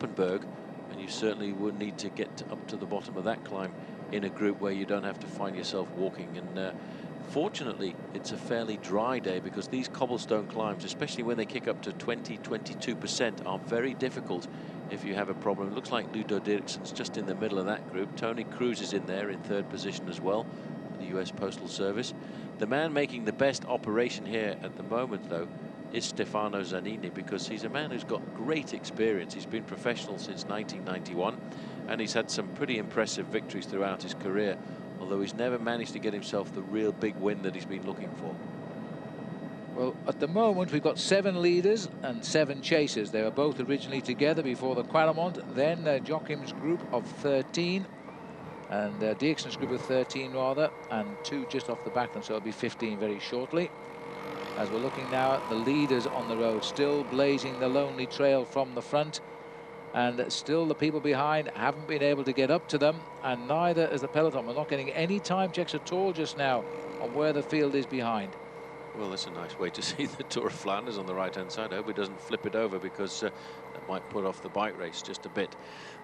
Koppenberg, and you certainly would need to get up to the bottom of that climb in a group where you don't have to find yourself walking. And fortunately, it's a fairly dry day, because these cobblestone climbs, especially when they kick up to 20–22%, are very difficult if you have a problem. It looks like Ludo Dirksen's just in the middle of that group. Tony Cruz is in there in 3rd position as well, for the US Postal Service. The man making the best operation here at the moment, though, is Stefano Zanini, because he's a man who's got great experience. He's been professional since 1991, and he's had some pretty impressive victories throughout his career, although he's never managed to get himself the real big win that he's been looking for. Well, at the moment we've got 7 leaders and 7 chasers. They were both originally together before the Quaremont, then Joachim's group of 13, and Dirksen's group of 13 rather, and 2 just off the back of them, so it'll be 15 very shortly. As we're looking now at the leaders on the road, still blazing the lonely trail from the front, and still the people behind haven't been able to get up to them, and neither is the peloton. We're not getting any time checks at all just now on where the field is behind. Well, that's a nice way to see the Tour of Flanders on the right-hand side. I hope it doesn't flip it over, because that might put off the bike race just a bit.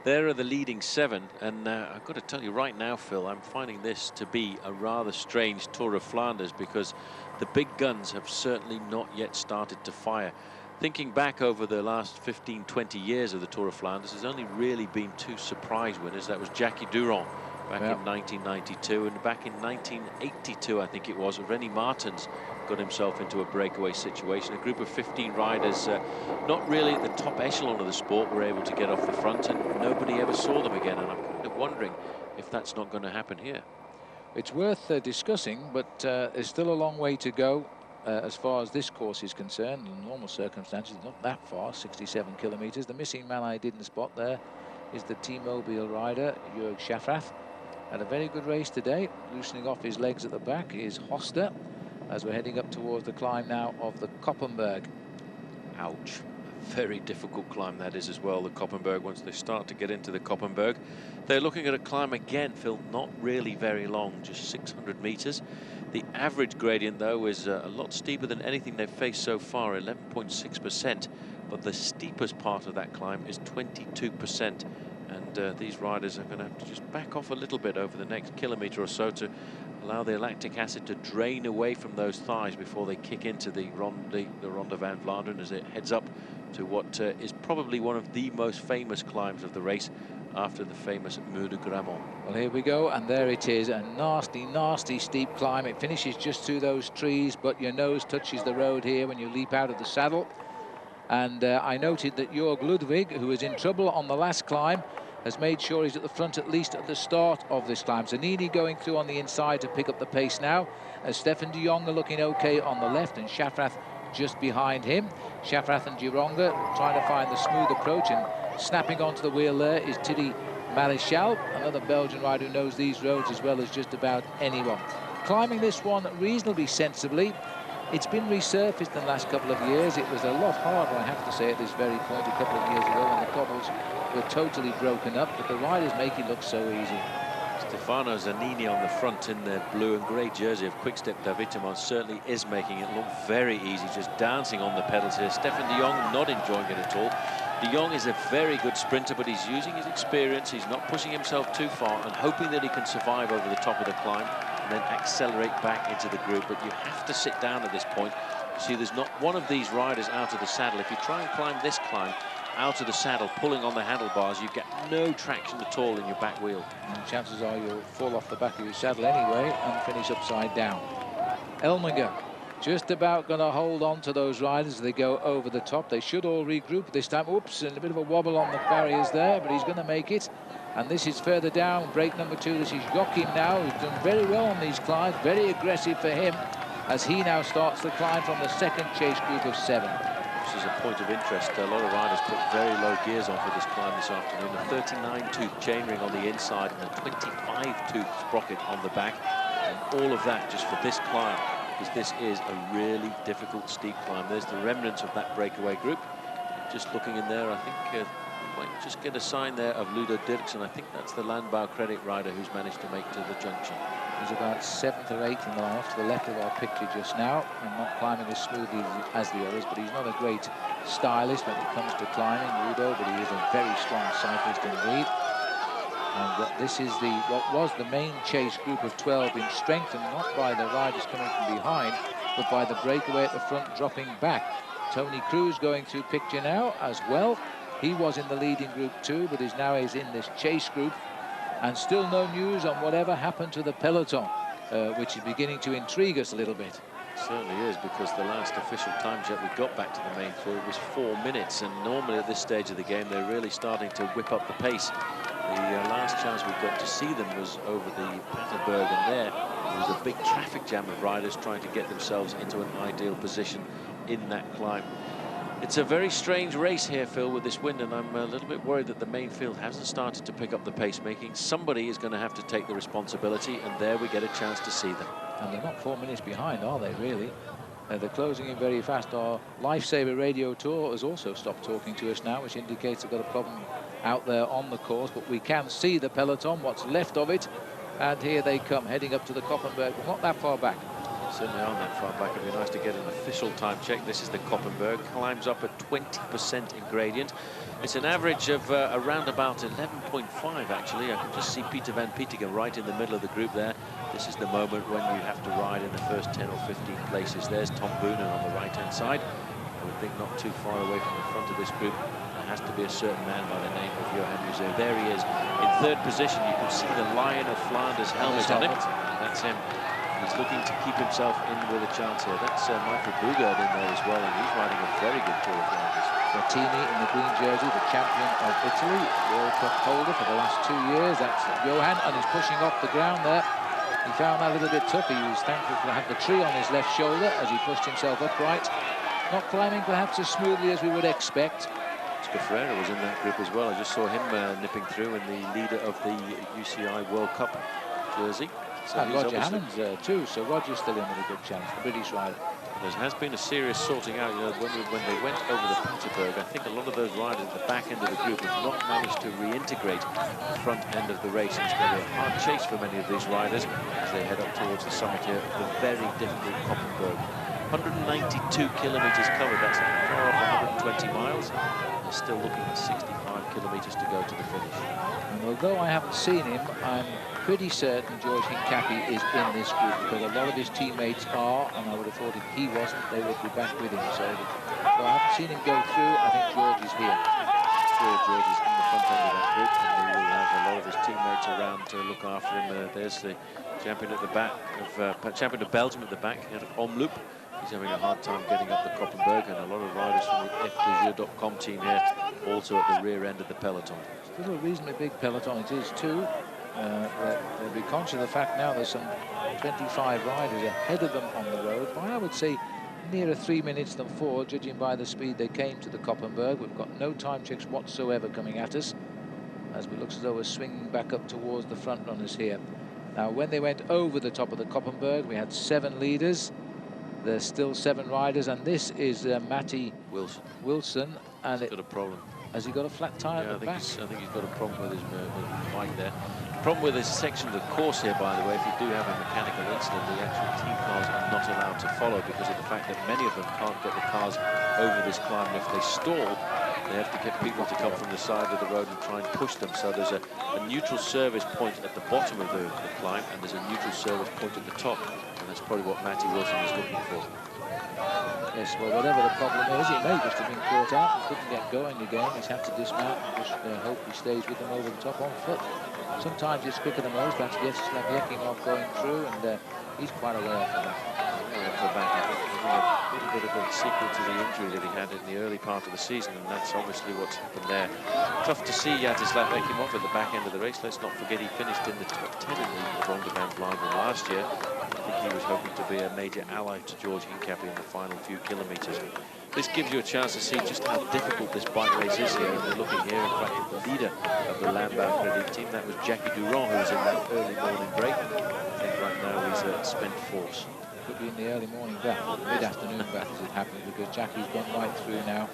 There are the leading 7, and I've got to tell you right now, Phil, I'm finding this to be a rather strange Tour of Flanders, because the big guns have certainly not yet started to fire. Thinking back over the last 15–20 years of the Tour of Flanders, there's only really been 2 surprise winners. That was Jackie Durand back in 1992, and back in 1982, I think it was, Rennie Martens got himself into a breakaway situation. A group of 15 riders, not really at the top echelon of the sport, were able to get off the front, and nobody ever saw them again. And I'm kind of wondering if that's not going to happen here. It's worth discussing, but there's still a long way to go as far as this course is concerned. In normal circumstances, not that far, 67 kilometers. The missing man I didn't spot there is the T-Mobile rider, Jörg Schaffrath. Had a very good race today. Loosening off his legs at the back is Hoster, as we're heading up towards the climb now of the Koppenberg. Ouch. A very difficult climb that is as well, the Koppenberg. Once they start to get into the Koppenberg, they're looking at a climb again, Phil, not really very long, just 600 meters. The average gradient, though, is a lot steeper than anything they've faced so far, 11.6%. But the steepest part of that climb is 22%. And these riders are going to have to just back off a little bit over the next kilometre or so to allow their lactic acid to drain away from those thighs before they kick into the Ronde van Vlaanderen, as it heads up to what is probably one of the most famous climbs of the race, after the famous Mur de Grammont. Well, here we go, and there it is, a nasty, nasty steep climb. It finishes just through those trees, but your nose touches the road here when you leap out of the saddle. And I noted that Jörg Ludwig, who was in trouble on the last climb, has made sure he's at the front at least at the start of this climb. Zanini going through on the inside to pick up the pace now, as Stefan de Jong are looking okay on the left, and Schaffrath just behind him. Schaffrath and Gironga trying to find the smooth approach, and snapping onto the wheel there is Thierry Marichal, another Belgian rider who knows these roads as well as just about anyone. Climbing this one reasonably sensibly. It's been resurfaced in the last couple of years. It was a lot harder, I have to say, at this very point a couple of years ago when the cobbles were totally broken up, but the riders make it look so easy. Stefano Zanini on the front in the blue and grey jersey of Quickstep Davitamon certainly is making it look very easy, just dancing on the pedals here. Stefan de Jong not enjoying it at all. De Jong is a very good sprinter, but he's using his experience. He's not pushing himself too far and hoping that he can survive over the top of the climb and then accelerate back into the group. But you have to sit down at this point. You see, there's not one of these riders out of the saddle. If you try and climb this climb out of the saddle, pulling on the handlebars, you get no traction at all in your back wheel. And chances are you'll fall off the back of your saddle anyway and finish upside down. Elkenberg just about going to hold on to those riders as they go over the top. They should all regroup this time. Oops, and a bit of a wobble on the barriers there, but he's going to make it. And this is further down, break number 2. This is Joachim now, who's done very well on these climbs. Very aggressive for him as he now starts the climb from the second chase group of 7. This is a point of interest. A lot of riders put very low gears on for this climb this afternoon. A 39-tooth chainring on the inside and a 25-tooth sprocket on the back. And all of that just for this climb, because this is a really difficult steep climb. There's the remnants of that breakaway group. Just looking in there, I think, Might just get a sign there of Ludo Dirksen. I think that's the Landbau Credit rider who's managed to make to the junction. He's about 7th or 8th in the line, off to the left of our picture just now, and not climbing as smoothly as the others, but he's not a great stylist when it comes to climbing, Ludo, but he is a very strong cyclist indeed. And what was the main chase group of 12 been strengthened not by the riders coming from behind, but by the breakaway at the front dropping back. Tony Cruz going through picture now as well. He was in the leading group too, but is now in this chase group. And still no news on whatever happened to the peloton, which is beginning to intrigue us a little bit. It certainly is, because the last official time check we got back to the main field was 4 minutes, and normally at this stage of the game they're really starting to whip up the pace. The last chance we got to see them was over the Koppenberg, and there was a big traffic jam of riders trying to get themselves into an ideal position in that climb. It's a very strange race here, Phil, with this wind, and I'm a little bit worried that the main field hasn't started to pick up the pacemaking. Somebody is going to have to take the responsibility, and there we get a chance to see them. And they're not 4 minutes behind, are they, really? They're closing in very fast. Our Lifesaver Radio Tour has also stopped talking to us now, which indicates they've got a problem out there on the course, but we can see the peloton, what's left of it, and here they come, heading up to the Koppenberg, but not that far back. Certainly aren't that far back. It'd be nice to get an official time check. This is the Koppenberg, climbs up at 20% in gradient. It's an average of around about 11.5 actually. I can just see Peter van Pietingen right in the middle of the group there. This is the moment when you have to ride in the first 10 or 15 places. There's Tom Boonen on the right-hand side. I would think not too far away from the front of this group. There has to be a certain man by the name of Johan Museeuw. There he is in third position. You can see the Lion of Flanders helmet on him. That's him. He's looking to keep himself in with a chance here. That's Michael Bugard in there as well, and he's riding a very good Tour of Flanders. Bertini in the green jersey, the champion of Italy, World Cup holder for the last 2 years. That's Johan, and he's pushing off the ground there. He found that a little bit tough. He was thankful to have the tree on his left shoulder as he pushed himself upright. Not climbing perhaps as smoothly as we would expect. Ferreira was in that group as well. I just saw him nipping through in the leader of the UCI World Cup jersey. So and Roger Hammond's there too, so Roger's still in with a good chance, the British rider. There has been a serious sorting out. You know, when they went over the Petersburg, I think a lot of those riders at the back end of the group have not managed to reintegrate the front end of the race. It's going to be a hard chase for many of these riders as they head up towards the summit here of the very difficult Koppenberg. 192 kilometres covered, that's far off 120 miles. They're still looking at 65 kilometres to go to the finish. And although I haven't seen him, I'm pretty certain George Hincapie is in this group, because a lot of his teammates are, and I would have thought if he wasn't, they would be back with him. So I haven't seen him go through. I think George is here. Sure, George is in the front end of that group, and he will have a lot of his teammates around to look after him. There's the champion at the back, champion of Belgium at the back, Omloop. He's having a hard time getting up the Koppenberg, and a lot of riders from the FDJ.com team here also at the rear end of the peloton. Still a reasonably big peloton it is too. They'll be conscious of the fact now there's some 25 riders ahead of them on the road by, I would say, nearer 3 minutes than 4, judging by the speed they came to the Koppenberg. We've got no time checks whatsoever coming at us, as we look as though we're swinging back up towards the front runners here. Now, when they went over the top of the Koppenberg, we had 7 leaders. There's still 7 riders, and this is Matty Wilson. And he's got a problem. Has he got a flat tyre at the back? I think he's got a problem with his bike there. The problem with this section of the course here, by the way, if you do have a mechanical incident, the actual team cars are not allowed to follow because of the fact that many of them can't get the cars over this climb. And if they stall, they have to get people to come from the side of the road and try and push them. So there's a neutral service point at the bottom of the climb, and there's a neutral service point at the top. And that's probably what Matty Wilson is looking for. Yes, well, whatever the problem is, it may just have been caught out and couldn't get going again. He's had to dismount and just hope he stays with them over the top on foot. Sometimes it's quicker than most, perhaps gets Yakimov going through, and he's quite a way off the back. A little bit of a sequel to the injury that he had in the early part of the season, and that's obviously what's happened there. Tough to see Yaroslav Yakimov at the back end of the race. Let's not forget he finished in the top 10 in the Ronde van Vlaanderen last year. I think he was hoping to be a major ally to George Hincapie in the final few kilometres. This gives you a chance to see just how difficult this bike race is here. And they're looking here, in fact, at the leader of the Landbau Credit team. That was Jackie Durand, who was in that early morning break. I think right now he's at spent force. Could be in the early morning bath, or mid-afternoon bath as it happens, because Jackie's gone right through now.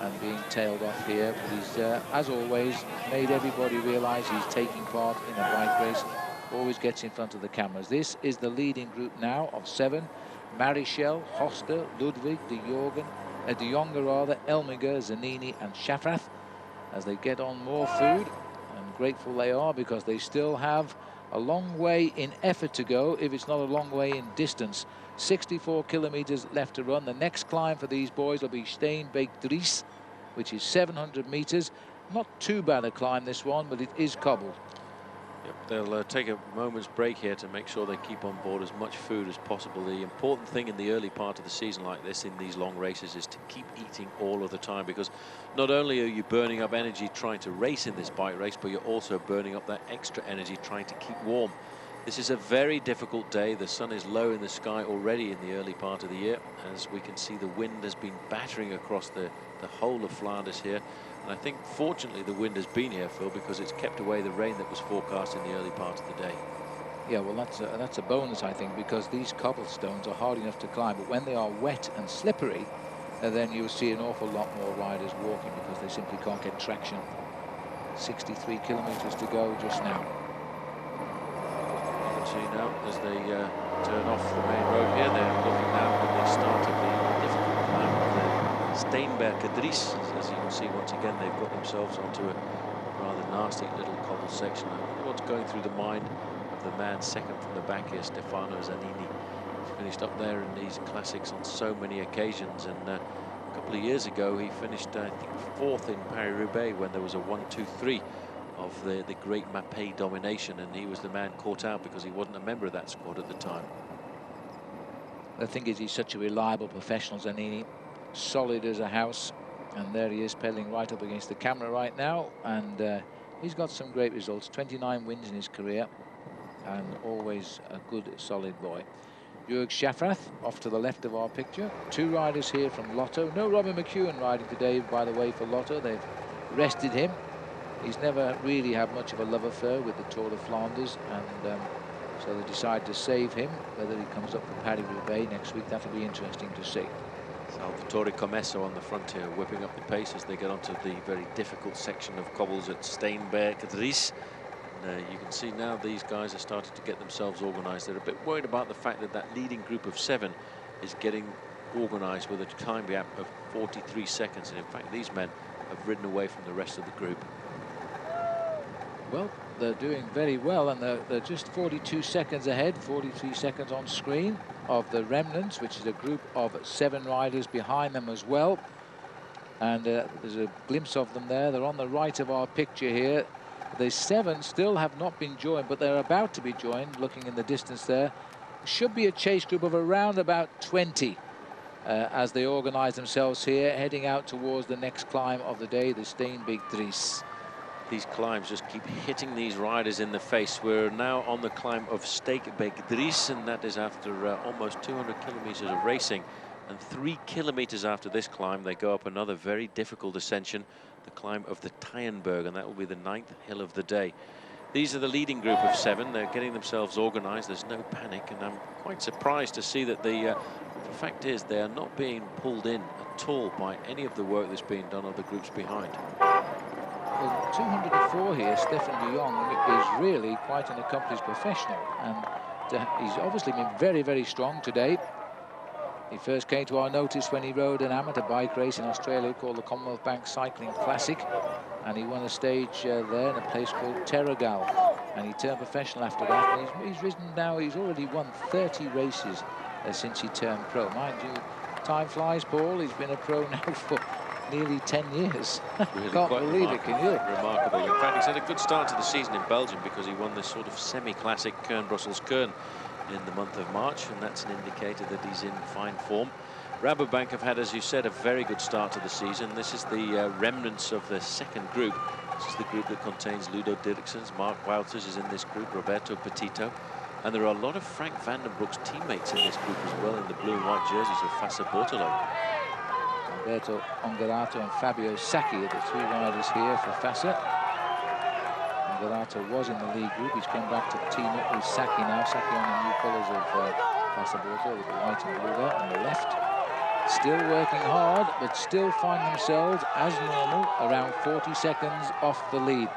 and being tailed off here. But he's, as always, made everybody realise he's taking part in a bike race. Always gets in front of the cameras. This is the leading group now of 7. Marichal, Hoster, Ludwig, de Jonge, Elmiger, Zanini and Schafrath, as they get on more food. And grateful they are, because they still have a long way in effort to go, if it's not a long way in distance. 64 kilometers left to run. The next climb for these boys will be Steenberg, which is 700 meters. Not too bad a climb, this one, but it is cobbled. Yep, they'll take a moment's break here to make sure they keep on board as much food as possible. The important thing in the early part of the season like this, in these long races, is to keep eating all of the time, because not only are you burning up energy trying to race in this bike race, but you're also burning up that extra energy trying to keep warm. This is a very difficult day. The sun is low in the sky already in the early part of the year. As we can see, the wind has been battering across the whole of Flanders here. And I think, fortunately, the wind has been here, Phil, because it's kept away the rain that was forecast in the early part of the day. Yeah, well, that's a bonus, I think, because these cobblestones are hard enough to climb. But when they are wet and slippery, then you'll see an awful lot more riders walking, because they simply can't get traction. 63 kilometers to go just now. You can see now, as they turn off the main road here, they're looking now at the start of the difficult climb of the Steenberg. As you can see, once again, they've got themselves onto a rather nasty little cobble section. I wonder what's going through the mind of the man second from the back here, Stefano Zanini. He's finished up there in these classics on so many occasions, and a couple of years ago he finished, I think, 4th in Paris-Roubaix when there was a 1-2-3 of the great Mappé domination, and he was the man caught out because he wasn't a member of that squad at the time. The thing is, he's such a reliable professional, Zanini, solid as a house, and there he is pedaling right up against the camera right now, and he's got some great results. 29 wins in his career, and always a good solid boy. Jörg Schafrath off to the left of our picture. 2 riders here from Lotto. No Robin McEwen riding today, by the way, for Lotto. They've rested him. He's never really had much of a love affair with the Tour of Flanders, and so they decide to save him. Whether he comes up for Paris-Roubaix next week, that'll be interesting to see. Salvatore Commesso on the front here, whipping up the pace as they get onto the very difficult section of cobbles at Steenberg. And you can see now these guys are starting to get themselves organised. They're a bit worried about the fact that that leading group of 7 is getting organised with a time gap of 43 seconds. And in fact, these men have ridden away from the rest of the group. Well, they're doing very well, and they're just 42 seconds ahead, 43 seconds on screen, of the remnants, which is a group of 7 riders behind them as well. And there's a glimpse of them there. They're on the right of our picture here. The 7 still have not been joined, but they're about to be joined, looking in the distance there. Should be a chase group of around about 20 as they organise themselves here, heading out towards the next climb of the day, the Steenberg. These climbs just keep hitting these riders in the face. We're now on the climb of Steenberg, and that is after almost 200 kilometers of racing. And 3 kilometers after this climb, they go up another very difficult ascension, the climb of the Tyenberg, and that will be the 9th hill of the day. These are the leading group of 7. They're getting themselves organised. There's no panic, and I'm quite surprised to see that the fact is they are not being pulled in at all by any of the work that's being done on the groups behind. Well, 204 here, Stefan de Jong is really quite an accomplished professional, and he's obviously been very, very strong today. He first came to our notice when he rode an amateur bike race in Australia called the Commonwealth Bank Cycling Classic, and he won a stage there in a place called Terragal, and he turned professional after that. And he's risen now, he's already won 30 races since he turned pro. Mind you, time flies, Paul. He's been a pro now for nearly 10 years. Really Can't believe it, can you? Remarkable. In fact, he's had a good start to the season in Belgium, because he won this sort of semi-classic Kuurne-Brussels-Kuurne in the month of March, and that's an indicator that he's in fine form. Rabobank have had, as you said, a very good start to the season. This is the remnants of the second group. This is the group that contains Ludo Dirksens, Mark Wouters is in this group, Roberto Petito, and there are a lot of Frank van den Broek's teammates in this group as well, in the blue and white jerseys of Fassa Bortolo. Alberto Ongarato and Fabio Sacchi are the 2 riders here for Fassa. Ongarato was in the lead group. He's come back to team up with Sacchi now. Sacchi on the new colours of Fassa Bortolo with the white and blue there on the left. Still working hard, but still find themselves, as normal, around 40 seconds off the lead.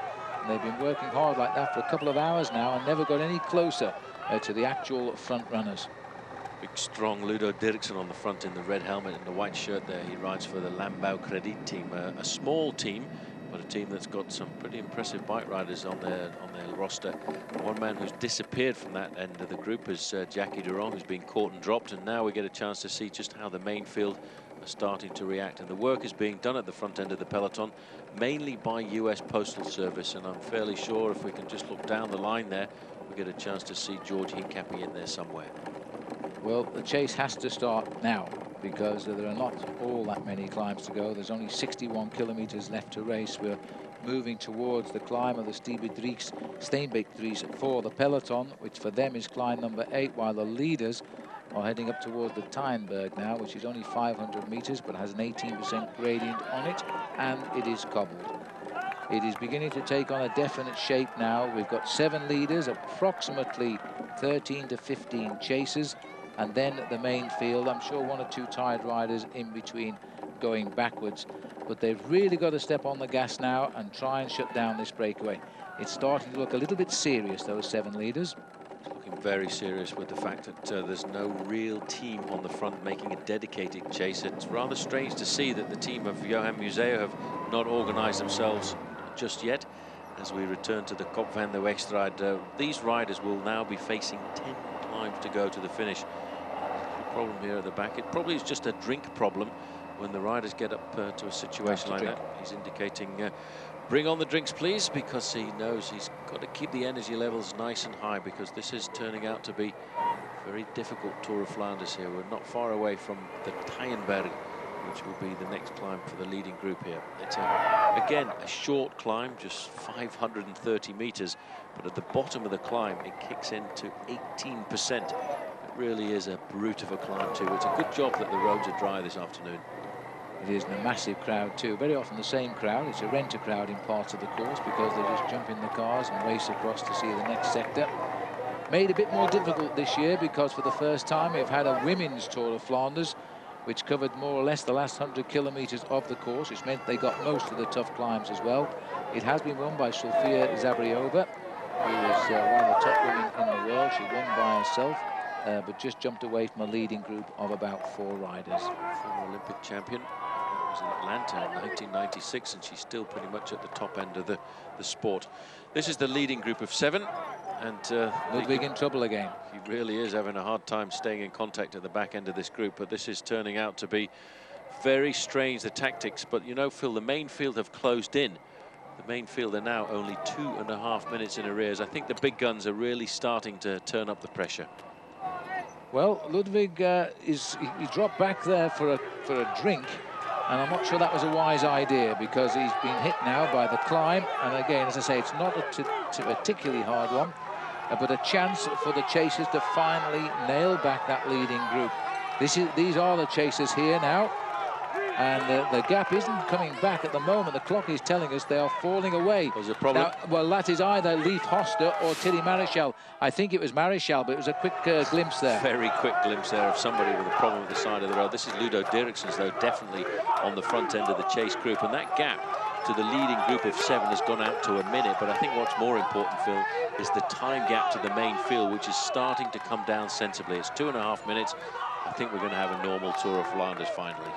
And they've been working hard like that for a couple of hours now and never got any closer to the actual front runners. Big, strong Ludo Dirksen on the front in the red helmet and the white shirt there. He rides for the Landbau Credit team, a small team, but a team that's got some pretty impressive bike riders on their roster. One man who's disappeared from that end of the group is Jackie Durand, who's been caught and dropped, and now we get a chance to see just how the main field are starting to react. And the work is being done at the front end of the peloton, mainly by US Postal Service, and I'm fairly sure if we can just look down the line there, we get a chance to see George Hincapie in there somewhere. Well, the chase has to start now because there are not all that many climbs to go. There's only 61 kilometers left to race. We're moving towards the climb of the Steenberg for the peloton, which for them is climb number 8, while the leaders are heading up towards the Steenberg now, which is only 500 meters but has an 18% gradient on it, and it is cobbled. It is beginning to take on a definite shape now. We've got 7 leaders, approximately 13 to 15 chasers, and then the main field. I'm sure 1 or 2 tired riders in between going backwards, but they've really got to step on the gas now and try and shut down this breakaway. It's starting to look a little bit serious, those 7 leaders. It's looking very serious with the fact that there's no real team on the front making a dedicated chase. It's rather strange to see that the team of Johan Museo have not organized themselves just yet. As we return to the Kop van der Wegstrijd, these riders will now be facing 10 climbs to go to the finish. The problem here at the back, it probably is just a drink problem when the riders get up to a situation like that. He's indicating bring on the drinks please, because he knows he's got to keep the energy levels nice and high, because this is turning out to be a very difficult Tour of Flanders here. We're not far away from the Tyenberg, which will be the next climb for the leading group here. It's again a short climb, just 530 meters, but at the bottom of the climb it kicks into 18%. It really is a brute of a climb too. It's a good job that the roads are dry this afternoon. It is, and a massive crowd too. Very often the same crowd. It's a renter crowd in parts of the course because they just jump in the cars and race across to see the next sector. Made a bit more difficult this year because for the first time we've had a women's Tour of Flanders, which covered more or less the last 100 kilometers of the course, which meant they got most of the tough climbs as well. It has been won by Sofia Zabriova, who is one of the top women in the world. She won by herself, but just jumped away from a leading group of about 4 riders. Former Olympic champion, was in Atlanta in 1996, and she's still pretty much at the top end of the sport. This is the leading group of 7. And Ludwig in trouble again. He really is having a hard time staying in contact at the back end of this group, but this is turning out to be very strange, the tactics. But you know, Phil, the main field have closed in. The main field are now only 2.5 minutes in arrears. I think the big guns are really starting to turn up the pressure. Well, Ludwig he dropped back there for a drink, and I'm not sure that was a wise idea because he's been hit now by the climb. And again, as I say, it's not a particularly hard one, but a chance for the chasers to finally nail back that leading group. These are the chasers here now, and the gap isn't coming back at the moment. The clock is telling us they are falling away. There's a problem. Now, well, that is either Leif Hoster or Tilly Marichal. I think it was Marichal, but it was a quick glimpse there. Very quick glimpse there of somebody with a problem at the side of the road. This is Ludo Dirksen, though, definitely on the front end of the chase group, and that gap to the leading group of 7 has gone out to a minute. But I think what's more important, Phil, is the time gap to the main field, which is starting to come down sensibly. It's 2.5 minutes. I think we're going to have a normal Tour of Flanders finally.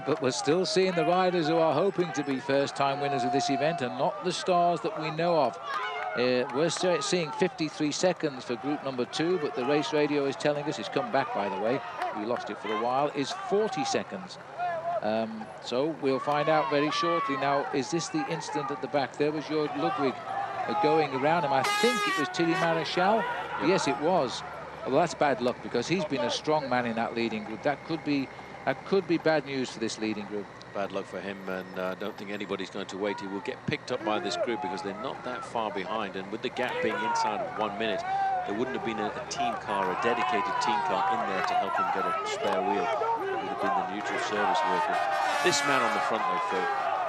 But we're still seeing the riders who are hoping to be first-time winners of this event and not the stars that we know of. We're seeing 53 seconds for group number 2, but the race radio is telling us, it's come back by the way, we lost it for a while, is 40 seconds. So we'll find out very shortly. Now, is this the incident at the back? There was Jörg Ludwig going around him. I think it was Tilly Marichal. Yep. Yes, it was. Well, that's bad luck because he's been a strong man in that leading group. That could be bad news for this leading group. Bad luck for him, and I don't think anybody's going to wait. He will get picked up by this group because they're not that far behind, and with the gap being inside of 1 minute, there wouldn't have been a team car, a dedicated team car in there to help him get a spare wheel. It would have been the neutral service worker. This man on the front though, Phil,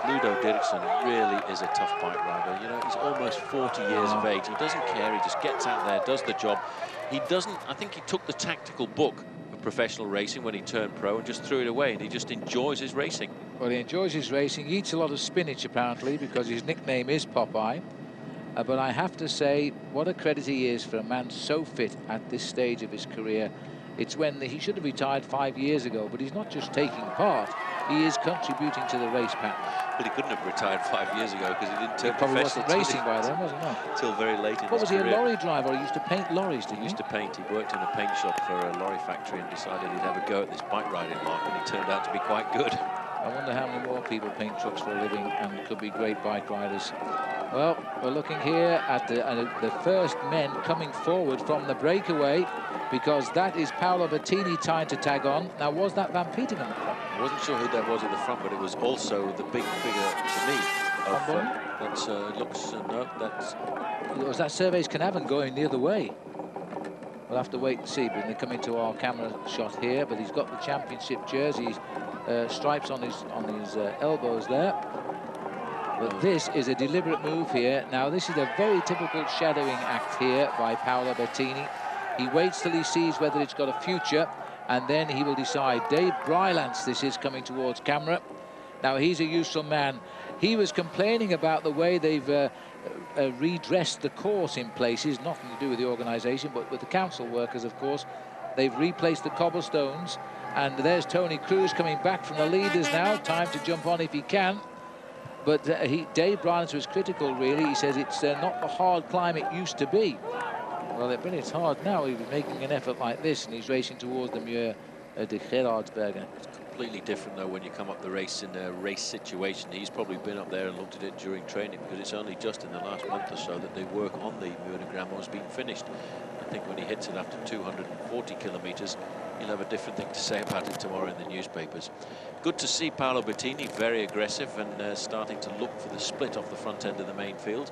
Ludo Dirksen, really is a tough bike rider. You know, he's almost 40 years of age. He doesn't care, he just gets out there, does the job. He doesn't, I think he took the tactical book professional racing when he turned pro and just threw it away, and he just enjoys his racing. Well, he enjoys his racing. He eats a lot of spinach, apparently, because his nickname is Popeye. But I have to say, what a credit he is for a man so fit at this stage of his career. It's when he should have retired 5 years ago, but he's not just taking part, he is contributing to the race pattern. But he couldn't have retired 5 years ago because he didn't turn He probably professional wasn't racing by then, was he? No. Till very late in What his was he, career. a lorry driver? He used to paint lorries, didn't he? He used to paint. He worked in a paint shop for a lorry factory and decided he'd have a go at this bike riding lark, and he turned out to be quite good. I wonder how many more people paint trucks for a living and could be great bike riders. Well, we're looking here at the first men coming forward from the breakaway, because that is Paolo Bettini trying to tag on. Now, was that Van Petegem? I wasn't sure who that was at the front, but it was also the big figure to me. That's no, that's. Was that Servais Canavan going the other way? We'll have to wait and see. But they come into our camera shot here. But he's got the championship jersey stripes on his elbows there. But this is a deliberate move here. Now, this is a very typical shadowing act here by Paolo Bettini. He waits till he sees whether it's got a future, and then he will decide. Dave Brylance, this is coming towards camera. Now, he's a useful man. He was complaining about the way they've redressed the course in places, nothing to do with the organisation, but with the council workers, of course. They've replaced the cobblestones, and there's Tony Cruz coming back from the leaders now. Time to jump on if he can. But Dave Brylance was critical, really. He says it's not the hard climb it used to be. Well, but it's hard now. He was making an effort like this, and he's racing towards the Muur de Gerardsbergen. It's completely different, though, when you come up the race in a race situation. He's probably been up there and looked at it during training, because it's only just in the last month or so that they work on the Muur de Grammont being finished. I think when he hits it after 240 kilometres, he'll have a different thing to say about it tomorrow in the newspapers. Good to see Paolo Bettini, very aggressive, and starting to look for the split off the front end of the main field.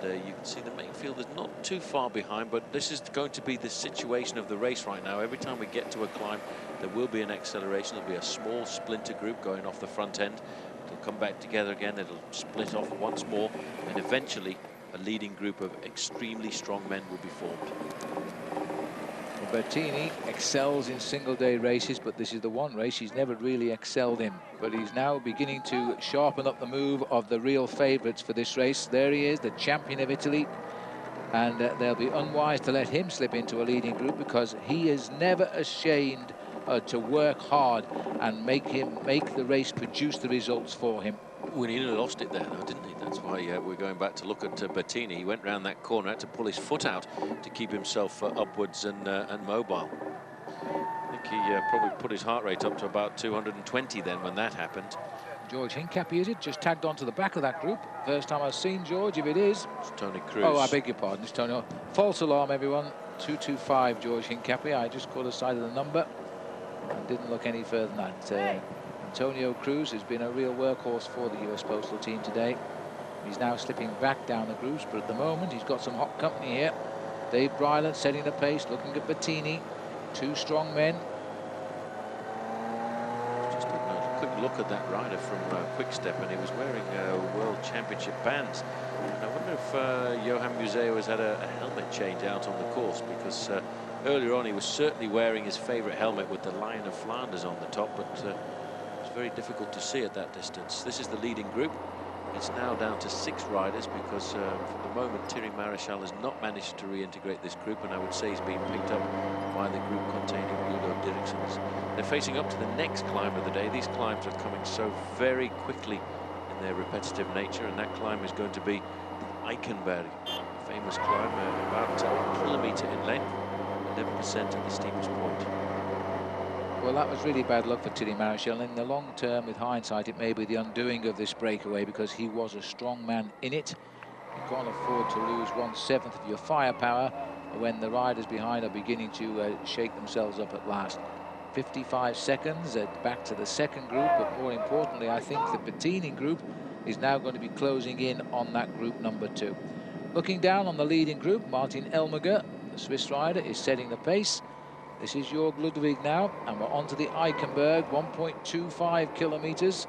You can see the main field is not too far behind, but this is going to be the situation of the race right now. Every time we get to a climb, there will be an acceleration. There'll be a small splinter group going off the front end. It'll come back together again. It'll split off once more, and eventually a leading group of extremely strong men will be formed. Bettini excels in single-day races, but this is the one race he's never really excelled in. But he's now beginning to sharpen up the move of the real favourites for this race. There he is, the champion of Italy. And they'll be unwise to let him slip into a leading group, because he is never ashamed to work hard and make the race produce the results for him. Well, he nearly lost it there, though, didn't he? That's why we're going back to look at Bettini. He went round that corner, had to pull his foot out to keep himself upwards and mobile. I think he probably put his heart rate up to about 220 then when that happened. George Hincapie, is it? Just tagged onto the back of that group. First time I've seen George, if it is. It's Tony Cruz. Oh, I beg your pardon, it's Tony. False alarm, everyone. 225, George Hincapie. I just caught a sight of the number and didn't look any further than that. Antonio Cruz has been a real workhorse for the US Postal team today. He's now slipping back down the groups, but at the moment he's got some hot company here. Dave Brylance setting the pace, looking at Bettini. Two strong men. Just a quick look at that rider from Quick Step, and he was wearing World Championship bands. And I wonder if Johan Museo has had a helmet change out on the course, because earlier on he was certainly wearing his favourite helmet with the Lion of Flanders on the top, but it's very difficult to see at that distance. This is the leading group. It's now down to 6 riders, because for the moment Thierry Maréchal has not managed to reintegrate this group, and I would say he's being picked up by the group containing Udo Dirksens. They're facing up to the next climb of the day. These climbs are coming so very quickly in their repetitive nature, and that climb is going to be the Elkenberg, famous climb, about a kilometre in length, 11% at the steepest point. Well, that was really bad luck for Thierry Maréchal. In the long term, with hindsight, it may be the undoing of this breakaway, because he was a strong man in it. You can't afford to lose 1/7 of your firepower when the riders behind are beginning to shake themselves up at last. 55 seconds back to the second group, but more importantly, I think the Bettini group is now going to be closing in on that group number 2. Looking down on the leading group, Martin Elmerger, the Swiss rider, is setting the pace. This is Jörg Ludwig now, and we're on to the Elkenberg, 1.25 kilometres.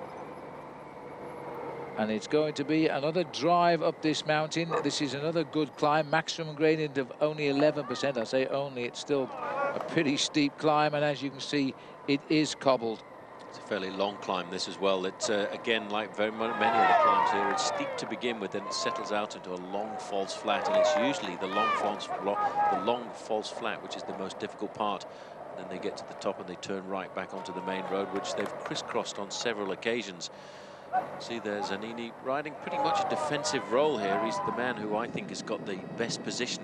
And it's going to be another drive up this mountain. This is another good climb, maximum gradient of only 11%. I say only, it's still a pretty steep climb, and as you can see, it is cobbled. It's a fairly long climb, this as well. It's again, like many of the climbs here, it's steep to begin with, then it settles out into a long false flat, and it's usually the long false flat which is the most difficult part. And then they get to the top and they turn right back onto the main road, which they've crisscrossed on several occasions. See, there's Zanini riding pretty much a defensive role here. He's the man who I think has got the best position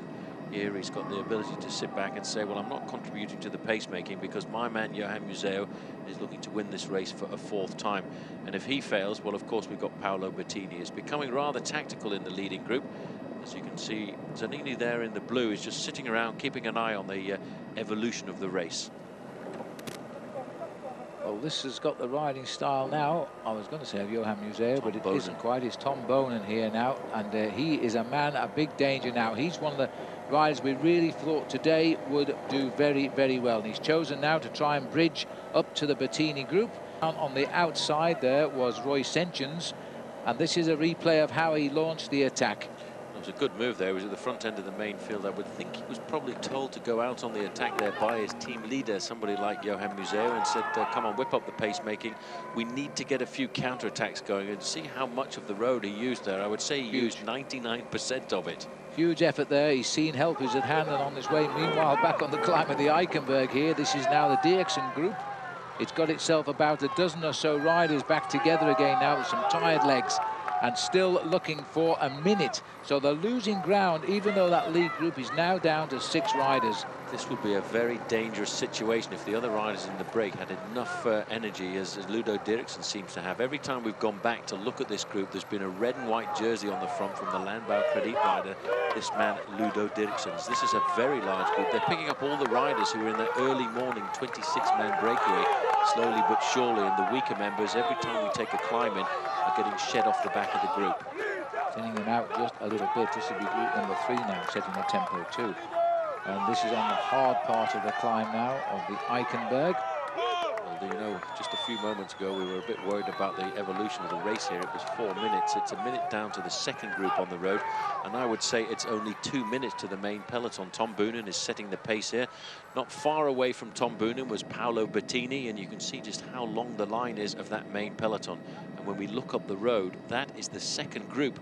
here. He's got the ability to sit back and say, well, I'm not contributing to the pacemaking because my man Johan Museo is looking to win this race for a 4th time. And if he fails, well, of course, we've got Paolo Bettini. It's becoming rather tactical in the leading group. As you can see, Zanini there in the blue is just sitting around, keeping an eye on the evolution of the race. Well, this has got the riding style now. I was going to say of Johan Museo, but it isn't quite. It's Tom Bonen here now, and he is a man, a big danger now. He's one of the riders we really thought today would do very, very well. And he's chosen now to try and bridge up to the Bettini group. On the outside there was Roy Sentjens, and this is a replay of how he launched the attack. It was a good move there. He was at the front end of the main field. I would think he was probably told to go out on the attack there by his team leader, somebody like Johan Museo, and said, come on, whip up the pacemaking. We need to get a few counter-attacks going, and see how much of the road he used there. I would say he used 99% of it. Huge effort there. He's seen helpers at hand and on his way. Meanwhile, back on the climb of the Elkenberg here, this is now the Dirksen group. It's got itself about a dozen or so riders back together again now with some tired legs, and still looking for a minute. So they're losing ground, even though that lead group is now down to 6 riders. This would be a very dangerous situation if the other riders in the break had enough energy, as Ludo Dirksen seems to have. Every time we've gone back to look at this group, there's been a red and white jersey on the front from the Landbau Credit rider, this man Ludo Dirksen. This is a very large group. They're picking up all the riders who are in that early morning 26-man breakaway, slowly but surely, and the weaker members, every time we take a climb in, are getting shed off the back of the group. Thinning them out just a little bit. This will be group number 3 now, setting the tempo too. And this is on the hard part of the climb now of the Elkenberg. Well, you know, just a few moments ago we were a bit worried about the evolution of the race here. It was 4 minutes. It's a minute down to the second group on the road, and I would say it's only 2 minutes to the main peloton. Tom Boonen is setting the pace here. Not far away from Tom Boonen was Paolo Bettini, and you can see just how long the line is of that main peloton. And when we look up the road, that is the second group.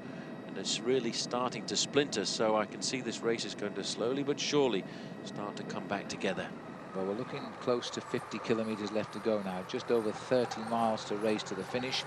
And it's really starting to splinter, so I can see this race is going to slowly but surely start to come back together. Well, we're looking close to 50 kilometers left to go now, just over 30 miles to race to the finish.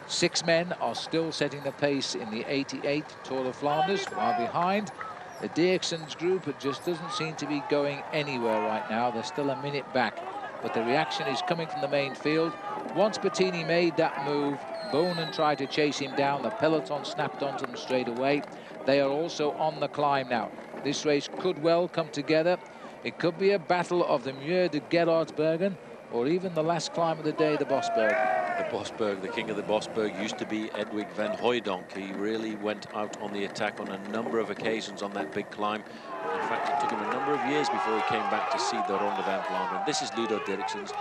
6 men are still setting the pace in the 88 Tour of Flanders, while behind the Dirksen's group, it just doesn't seem to be going anywhere right now. They're still a minute back, but the reaction is coming from the main field. Once Bettini made that move, Bonen tried to chase him down. The peloton snapped onto them straight away. They are also on the climb now. This race could well come together. It could be a battle of the Muur de Gerardsbergen, or even the last climb of the day, the Bosberg. The Bosberg, the king of the Bosberg, used to be Edwig van Hooijdonk. He really went out on the attack on a number of occasions on that big climb. In fact, it took him a number of years before he came back to see the Ronde van Vlaanderen. This is Ludo Dirksen's.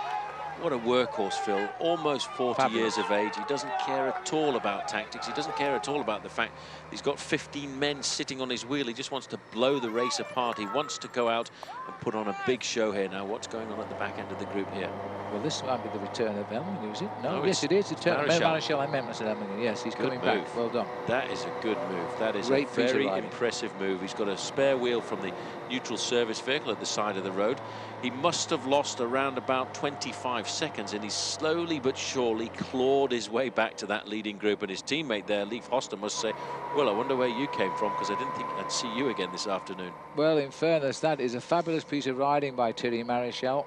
What a workhorse, Phil. Almost 40 years of age. He doesn't care at all about tactics. He doesn't care at all about the fact he's got 15 men sitting on his wheel. He just wants to blow the race apart. He wants to go out and put on a big show here. Now, what's going on at the back end of the group here? Well, this might be the return of Elming, is it? No, yes, it is. The return of Maréchal. I meant to Elming. Yes, he's coming back. Well done. That is a good move. That is a very impressive move. He's got a spare wheel from the neutral service vehicle at the side of the road. He must have lost around about 25 seconds, and he's slowly but surely clawed his way back to that leading group. And his teammate there, Leif Hoster, must say, well, I wonder where you came from, because I didn't think I'd see you again this afternoon. Well, in fairness, that is a fabulous piece of riding by Thierry Maréchal.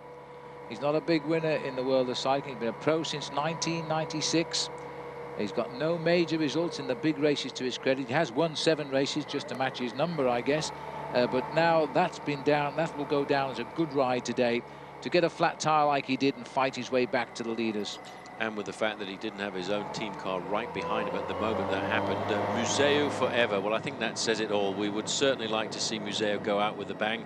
He's not a big winner in the world of cycling. He's been a pro since 1996. He's got no major results in the big races to his credit. He has won 7 races just to match his number, I guess. But now that's been down. That will go down as a good ride today, to get a flat tire like he did and fight his way back to the leaders. And with the fact that he didn't have his own team car right behind him at the moment that happened. Museo forever. Well, I think that says it all. We would certainly like to see Museo go out with a bang.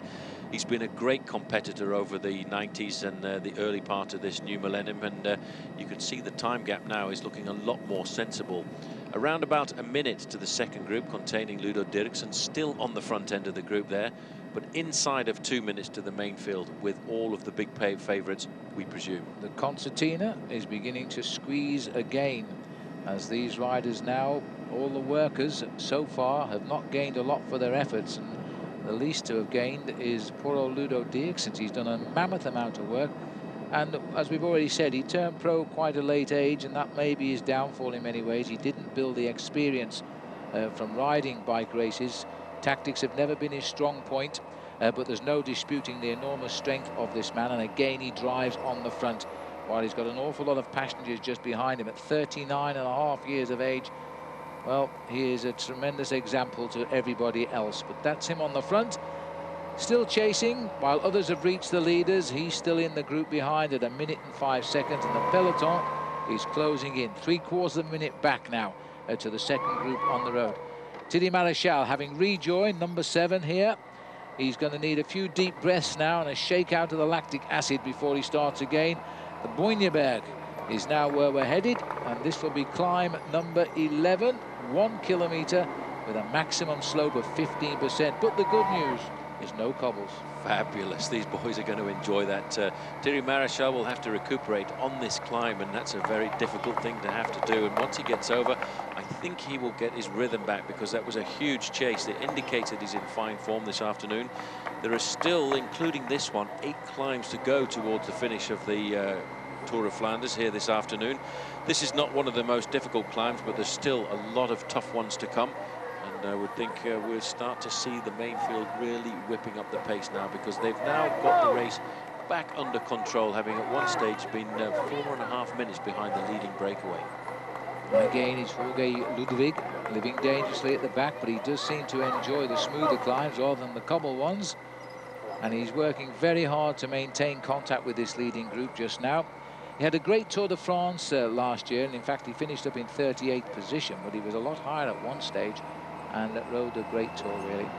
He's been a great competitor over the 90s and the early part of this new millennium, and you can see the time gap now is looking a lot more sensible. Around about a minute to the second group, containing Ludo Dirksen, still on the front end of the group there. but inside of 2 minutes to the main field with all of the big favourites, we presume. The concertina is beginning to squeeze again, as these riders now, all the workers so far, have not gained a lot for their efforts, and the least to have gained is poor old Ludo Dirk, since he's done a mammoth amount of work. And as we've already said, he turned pro quite a late age, and that may be his downfall in many ways. He didn't build the experience from riding bike races. Tactics have never been his strong point, but there's no disputing the enormous strength of this man. And again, he drives on the front, while he's got an awful lot of passengers just behind him. At 39.5 years of age, well, he is a tremendous example to everybody else. But that's him on the front, still chasing, while others have reached the leaders. He's still in the group behind at 1 minute and 5 seconds, and the peloton is closing in. 3/4 of a minute back now to the second group on the road. Thierry Maréchal having rejoined number 7 here. He's going to need a few deep breaths now and a shake out of the lactic acid before he starts again. The Boigneberg is now where we're headed, and this will be climb number 11, 1 kilometre with a maximum slope of 15%. But the good news is no cobbles. Fabulous. These boys are going to enjoy that. Thierry Maréchal will have to recuperate on this climb, and that's a very difficult thing to have to do. And once he gets over, I think he will get his rhythm back, because that was a huge chase that indicated he's in fine form this afternoon. There are still, including this one, 8 climbs to go towards the finish of the Tour of Flanders here this afternoon. This is not one of the most difficult climbs, but there's still a lot of tough ones to come. And I would think we'll start to see the main field really whipping up the pace now, because they've now got the race back under control, having at one stage been 4.5 minutes behind the leading breakaway. And again, it's Jorge Ludwig living dangerously at the back, but he does seem to enjoy the smoother climbs rather than the cobble ones. And he's working very hard to maintain contact with this leading group just now. He had a great Tour de France last year, and in fact he finished up in 38th position, but he was a lot higher at one stage and rode a great tour, really.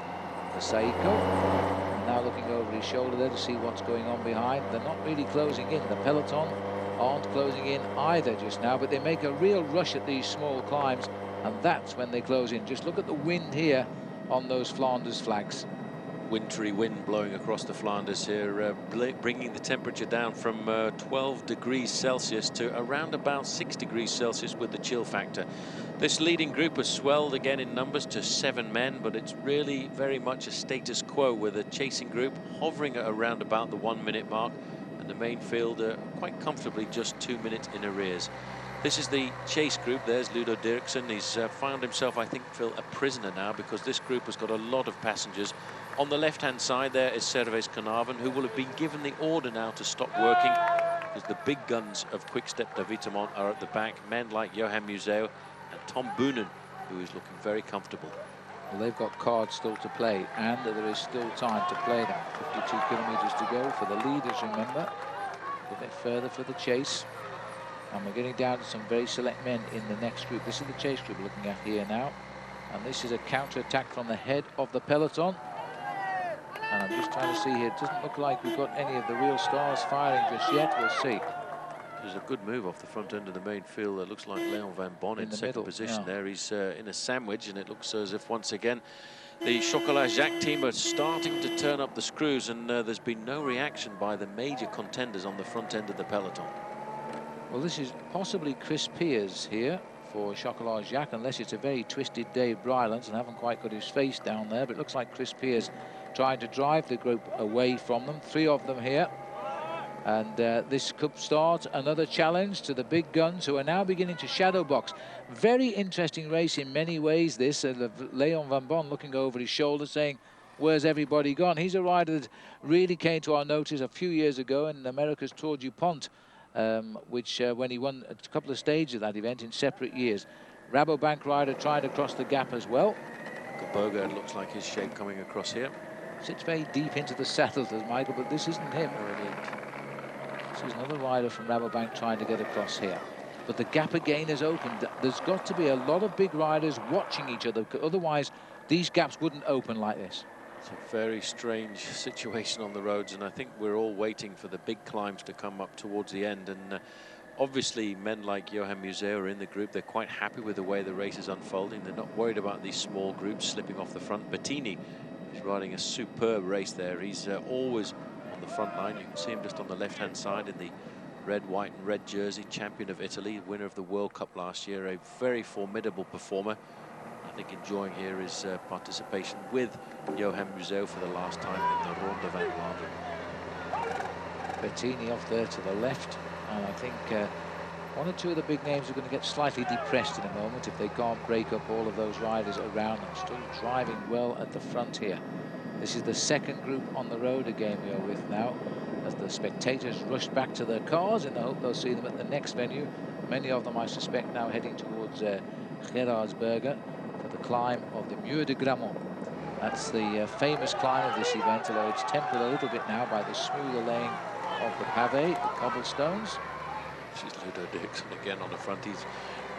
The Saiko now looking over his shoulder there to see what's going on behind. They're not really closing in. The peloton aren't closing in either just now, but they make a real rush at these small climbs, and that's when they close in. Just look at the wind here on those Flanders flags. Wintry wind blowing across the Flanders here, bringing the temperature down from 12 degrees Celsius to around about 6 degrees Celsius with the chill factor. This leading group has swelled again in numbers to 7 men, but it's really very much a status quo, with a chasing group hovering at around about the 1 minute mark, and the main field quite comfortably just 2 minutes in arrears. This is the chase group. There's Ludo Dirksen. He's found himself, I think, Phil, a prisoner now, because this group has got a lot of passengers. On the left-hand side there is Servais Knaven, who will have been given the order now to stop working, because the big guns of Quick-Step Davitamont are at the back. Men like Johan Museo and Tom Boonen, who is looking very comfortable. Well, they've got cards still to play, and there is still time to play them. 52 kilometres to go for the leaders, remember. A bit further for the chase. And we're getting down to some very select men in the next group. This is the chase group we're looking at here now. And this is a counter-attack from the head of the peloton. And I'm just trying to see here. It doesn't look like we've got any of the real stars firing just yet. We'll see. There's a good move off the front end of the main field. It looks like Leon Van Bon in second middle position there. He's in a sandwich, and it looks as if once again the Chocolat Jacques team are starting to turn up the screws, and there's been no reaction by the major contenders on the front end of the peloton. Well, this is possibly Chris Piers here for Chocolat Jacques, unless it's a very twisted Dave Brylands and haven't quite got his face down there. But it looks like Chris Piers trying to drive the group away from them. 3 of them here. And this could start another challenge to the big guns, who are now beginning to shadow box. Very interesting race in many ways, this. Leon Van Bon looking over his shoulder saying, where's everybody gone? He's a rider that really came to our notice a few years ago in America's Tour du Pont, which when he won a couple of stages of that event in separate years. Rabobank rider trying to cross the gap as well. Koppenberg looks like his shape coming across here. Sits very deep into the saddle, does Michael, but this isn't him. This is another rider from Rabobank trying to get across here. But the gap again is opened. There's got to be a lot of big riders watching each other, otherwise these gaps wouldn't open like this. It's a very strange situation on the roads, and I think we're all waiting for the big climbs to come up towards the end. And obviously men like Johan Museo are in the group. They're quite happy with the way the race is unfolding. They're not worried about these small groups slipping off the front. Bettini, He's riding a superb race there. He's always on the front line. You can see him just on the left-hand side in the red, white and red jersey, champion of Italy, winner of the World Cup last year, a very formidable performer. I think enjoying here his participation with Johan Museeuw for the last time in the Ronde van Vlaanderen. Bettini off there to the left, and I think one or two of the big names are going to get slightly depressed in a moment if they can't break up all of those riders around them. Still driving well at the front here. This is the second group on the road again we are with now, as the spectators rush back to their cars in the hope they'll see them at the next venue. Many of them, I suspect, now heading towards Gerardsbergen for the climb of the Muur de Grammont. That's the famous climb of this event, although it's tempered a little bit now by the smoother laying of the pavé, the cobblestones. She's Ludo Dixon again on the front. He's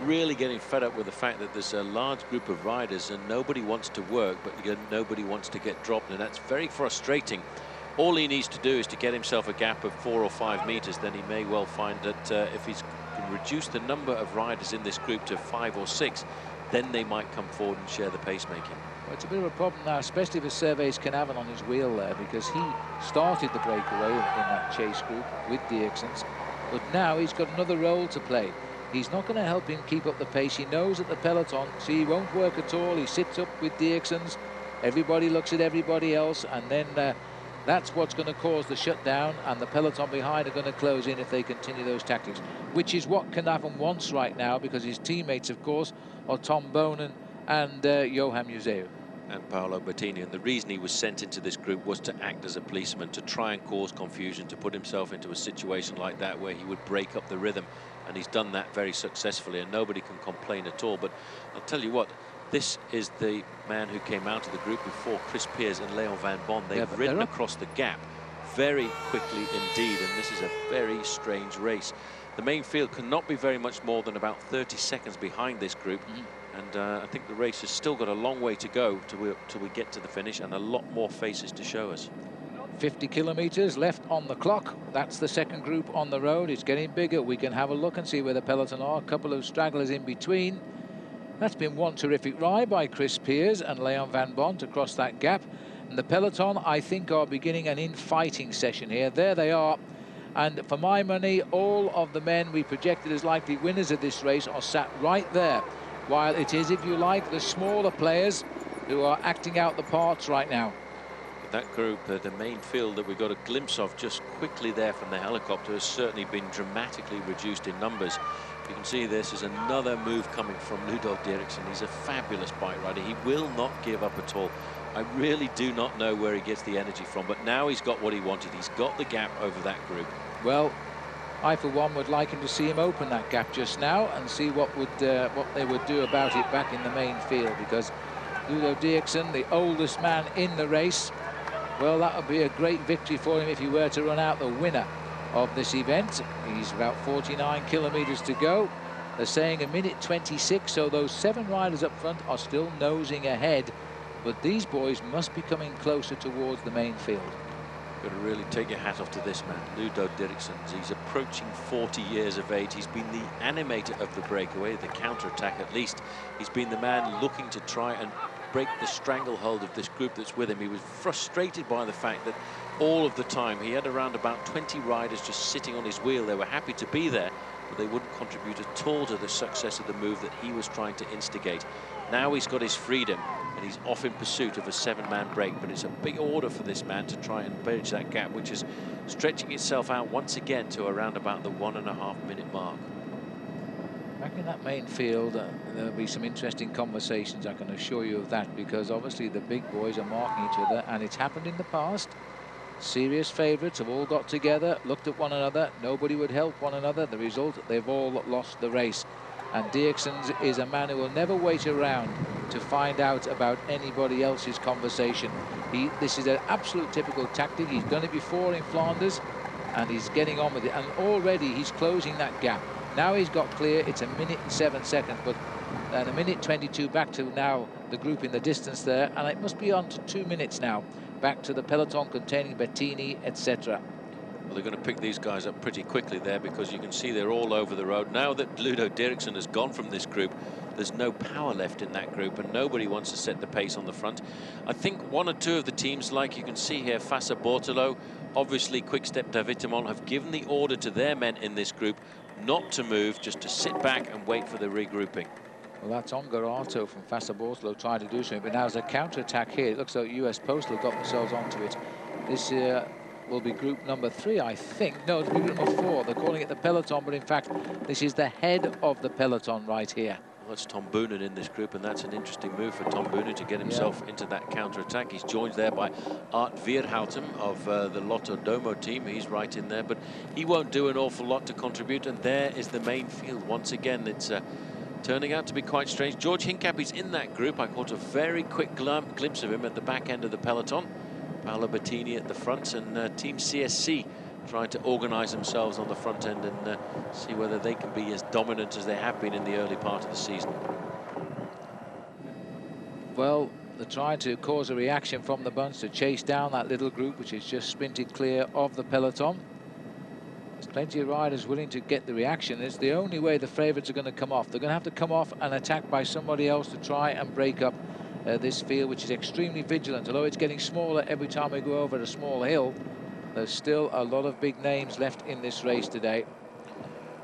really getting fed up with the fact that there's a large group of riders and nobody wants to work, but nobody wants to get dropped, and that's very frustrating. All he needs to do is to get himself a gap of 4 or 5 meters. Then he may well find that if he can reduce the number of riders in this group to 5 or 6, then they might come forward and share the pacemaking. Well, it's a bit of a problem now, especially with Servais Canavan on his wheel there, because he started the breakaway in that chase group with Dierksens, but now he's got another role to play. He's not going to help him keep up the pace. He knows that the peloton, see, he won't work at all. He sits up with Dierksens. Everybody looks at everybody else, and then that's what's going to cause the shutdown, and the peloton behind are going to close in if they continue those tactics, which is what Canavan wants right now, because his teammates, of course, are Tom Bonen and Johan Museeuw. And Paolo Bettini, and the reason he was sent into this group was to act as a policeman, to try and cause confusion, to put himself into a situation like that where he would break up the rhythm, and he's done that very successfully, and nobody can complain at all. But I'll tell you what, this is the man who came out of the group before Chris Peers and Leon Van Bon. They've ridden across the gap very quickly indeed, and this is a very strange race. The main field cannot be very much more than about 30 seconds behind this group. And I think the race has still got a long way to go till we get to the finish, and a lot more faces to show us. 50 kilometers left on the clock. That's the second group on the road. It's getting bigger. We can have a look and see where the peloton are. A couple of stragglers in between. That's been one terrific ride by Chris Peers and Leon Van Bon to cross that gap. And the peloton, I think, are beginning an infighting session here. There they are. And for my money, all of the men we projected as likely winners of this race are sat right there, while it is, if you like, the smaller players who are acting out the parts right now. That group, the main field that we got a glimpse of just quickly there from the helicopter, has certainly been dramatically reduced in numbers. You can see this is another move coming from Ludo Dierksen. He's a fabulous bike rider. He will not give up at all. I really do not know where he gets the energy from, but now he's got what he wanted. He's got the gap over that group. Well, I for one would like him to see him open that gap just now and see what they would do about it back in the main field, because Ludo Dierksen, the oldest man in the race, well, that would be a great victory for him if he were to run out the winner of this event. He's about 49 kilometers to go. They're saying a minute 26, so those 7 riders up front are still nosing ahead, but these boys must be coming closer towards the main field. Got to really take your hat off to this man, Ludo Dierksen. He's approaching 40 years of age. He's been the animator of the breakaway, the counter-attack at least. He's been the man looking to try and break the stranglehold of this group that's with him. He was frustrated by the fact that all of the time he had around about 20 riders just sitting on his wheel. They were happy to be there, but they wouldn't contribute at all to the success of the move that he was trying to instigate. Now he's got his freedom, and he's off in pursuit of a 7-man break, but it's a big order for this man to try and bridge that gap, which is stretching itself out once again to around about the 1.5 minute mark. Back in that main field, there'll be some interesting conversations, I can assure you of that, because obviously the big boys are marking each other, and it's happened in the past. Serious favourites have all got together, looked at one another, nobody would help one another. The result, they've all lost the race. And Dierksen is a man who will never wait around to find out about anybody else's conversation. This is an absolute typical tactic. He's done it before in Flanders, and he's getting on with it. And already he's closing that gap. Now he's got clear. It's a minute and 7 seconds, but a minute 22 back to now the group in the distance there, and it must be on to 2 minutes now. Back to the peloton containing Bettini, etc. Well, they're going to pick these guys up pretty quickly there, because you can see they're all over the road. Now that Ludo Dierksen has gone from this group, there's no power left in that group, and nobody wants to set the pace on the front. I think one or two of the teams, like you can see here, Fassa Bortolo, obviously Quick-Step Davitamon, have given the order to their men in this group not to move, just to sit back and wait for the regrouping. Well, that's Ongarato from Fassa Bortolo trying to do something, but now there's a counter-attack here. It looks like US Postal got themselves onto it. This will be group number 3, I think. No, it'll be group number 4. They're calling it the peloton, but in fact, this is the head of the peloton right here. Well, that's Tom Boonen in this group, and that's an interesting move for Tom Boonen to get himself into that counter-attack. He's joined there by Art Vierhouten of the Lotto Domo team. He's right in there, but he won't do an awful lot to contribute, and there is the main field. Once again, it's turning out to be quite strange. George Hincapie's in that group. I caught a very quick glimpse of him at the back end of the peloton. Paolo Bettini at the front, and Team CSC trying to organise themselves on the front end and see whether they can be as dominant as they have been in the early part of the season. Well, they're trying to cause a reaction from the bunch to chase down that little group which has just sprinted clear of the peloton. There's plenty of riders willing to get the reaction. It's the only way the favourites are going to come off. They're going to have to come off and attack by somebody else to try and break up this field, which is extremely vigilant. Although it's getting smaller every time we go over a small hill, there's still a lot of big names left in this race today.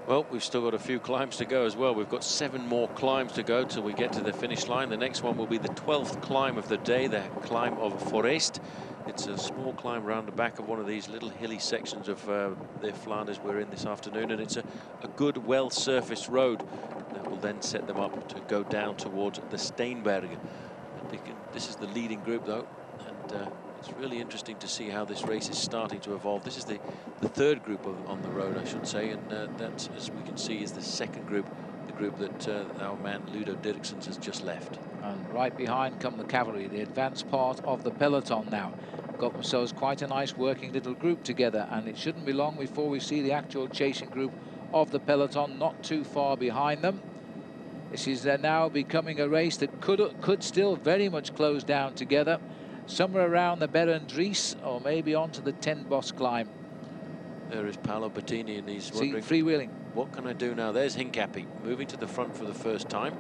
Well, we've still got a few climbs to go as well. We've got 7 more climbs to go till we get to the finish line. The next one will be the 12th climb of the day, the climb of Foreest. It's a small climb round the back of one of these little hilly sections of the Flanders we're in this afternoon, and it's a good, well-surfaced road that will then set them up to go down towards the Steenberg. This is the leading group, though, and it's really interesting to see how this race is starting to evolve. This is the third group on the road, I should say, and that, as we can see, is the second group, the group that our man Ludo Dirksens has just left. And right behind come the cavalry, the advanced part of the peloton now. Got themselves quite a nice working little group together, and it shouldn't be long before we see the actual chasing group of the peloton not too far behind them. This is now becoming a race that could still very much close down together, somewhere around the Berendries or maybe onto the 10 Boss climb. There is Paolo Bettini, and he's wondering, freewheeling. What can I do now? There's Hincapie moving to the front for the first time.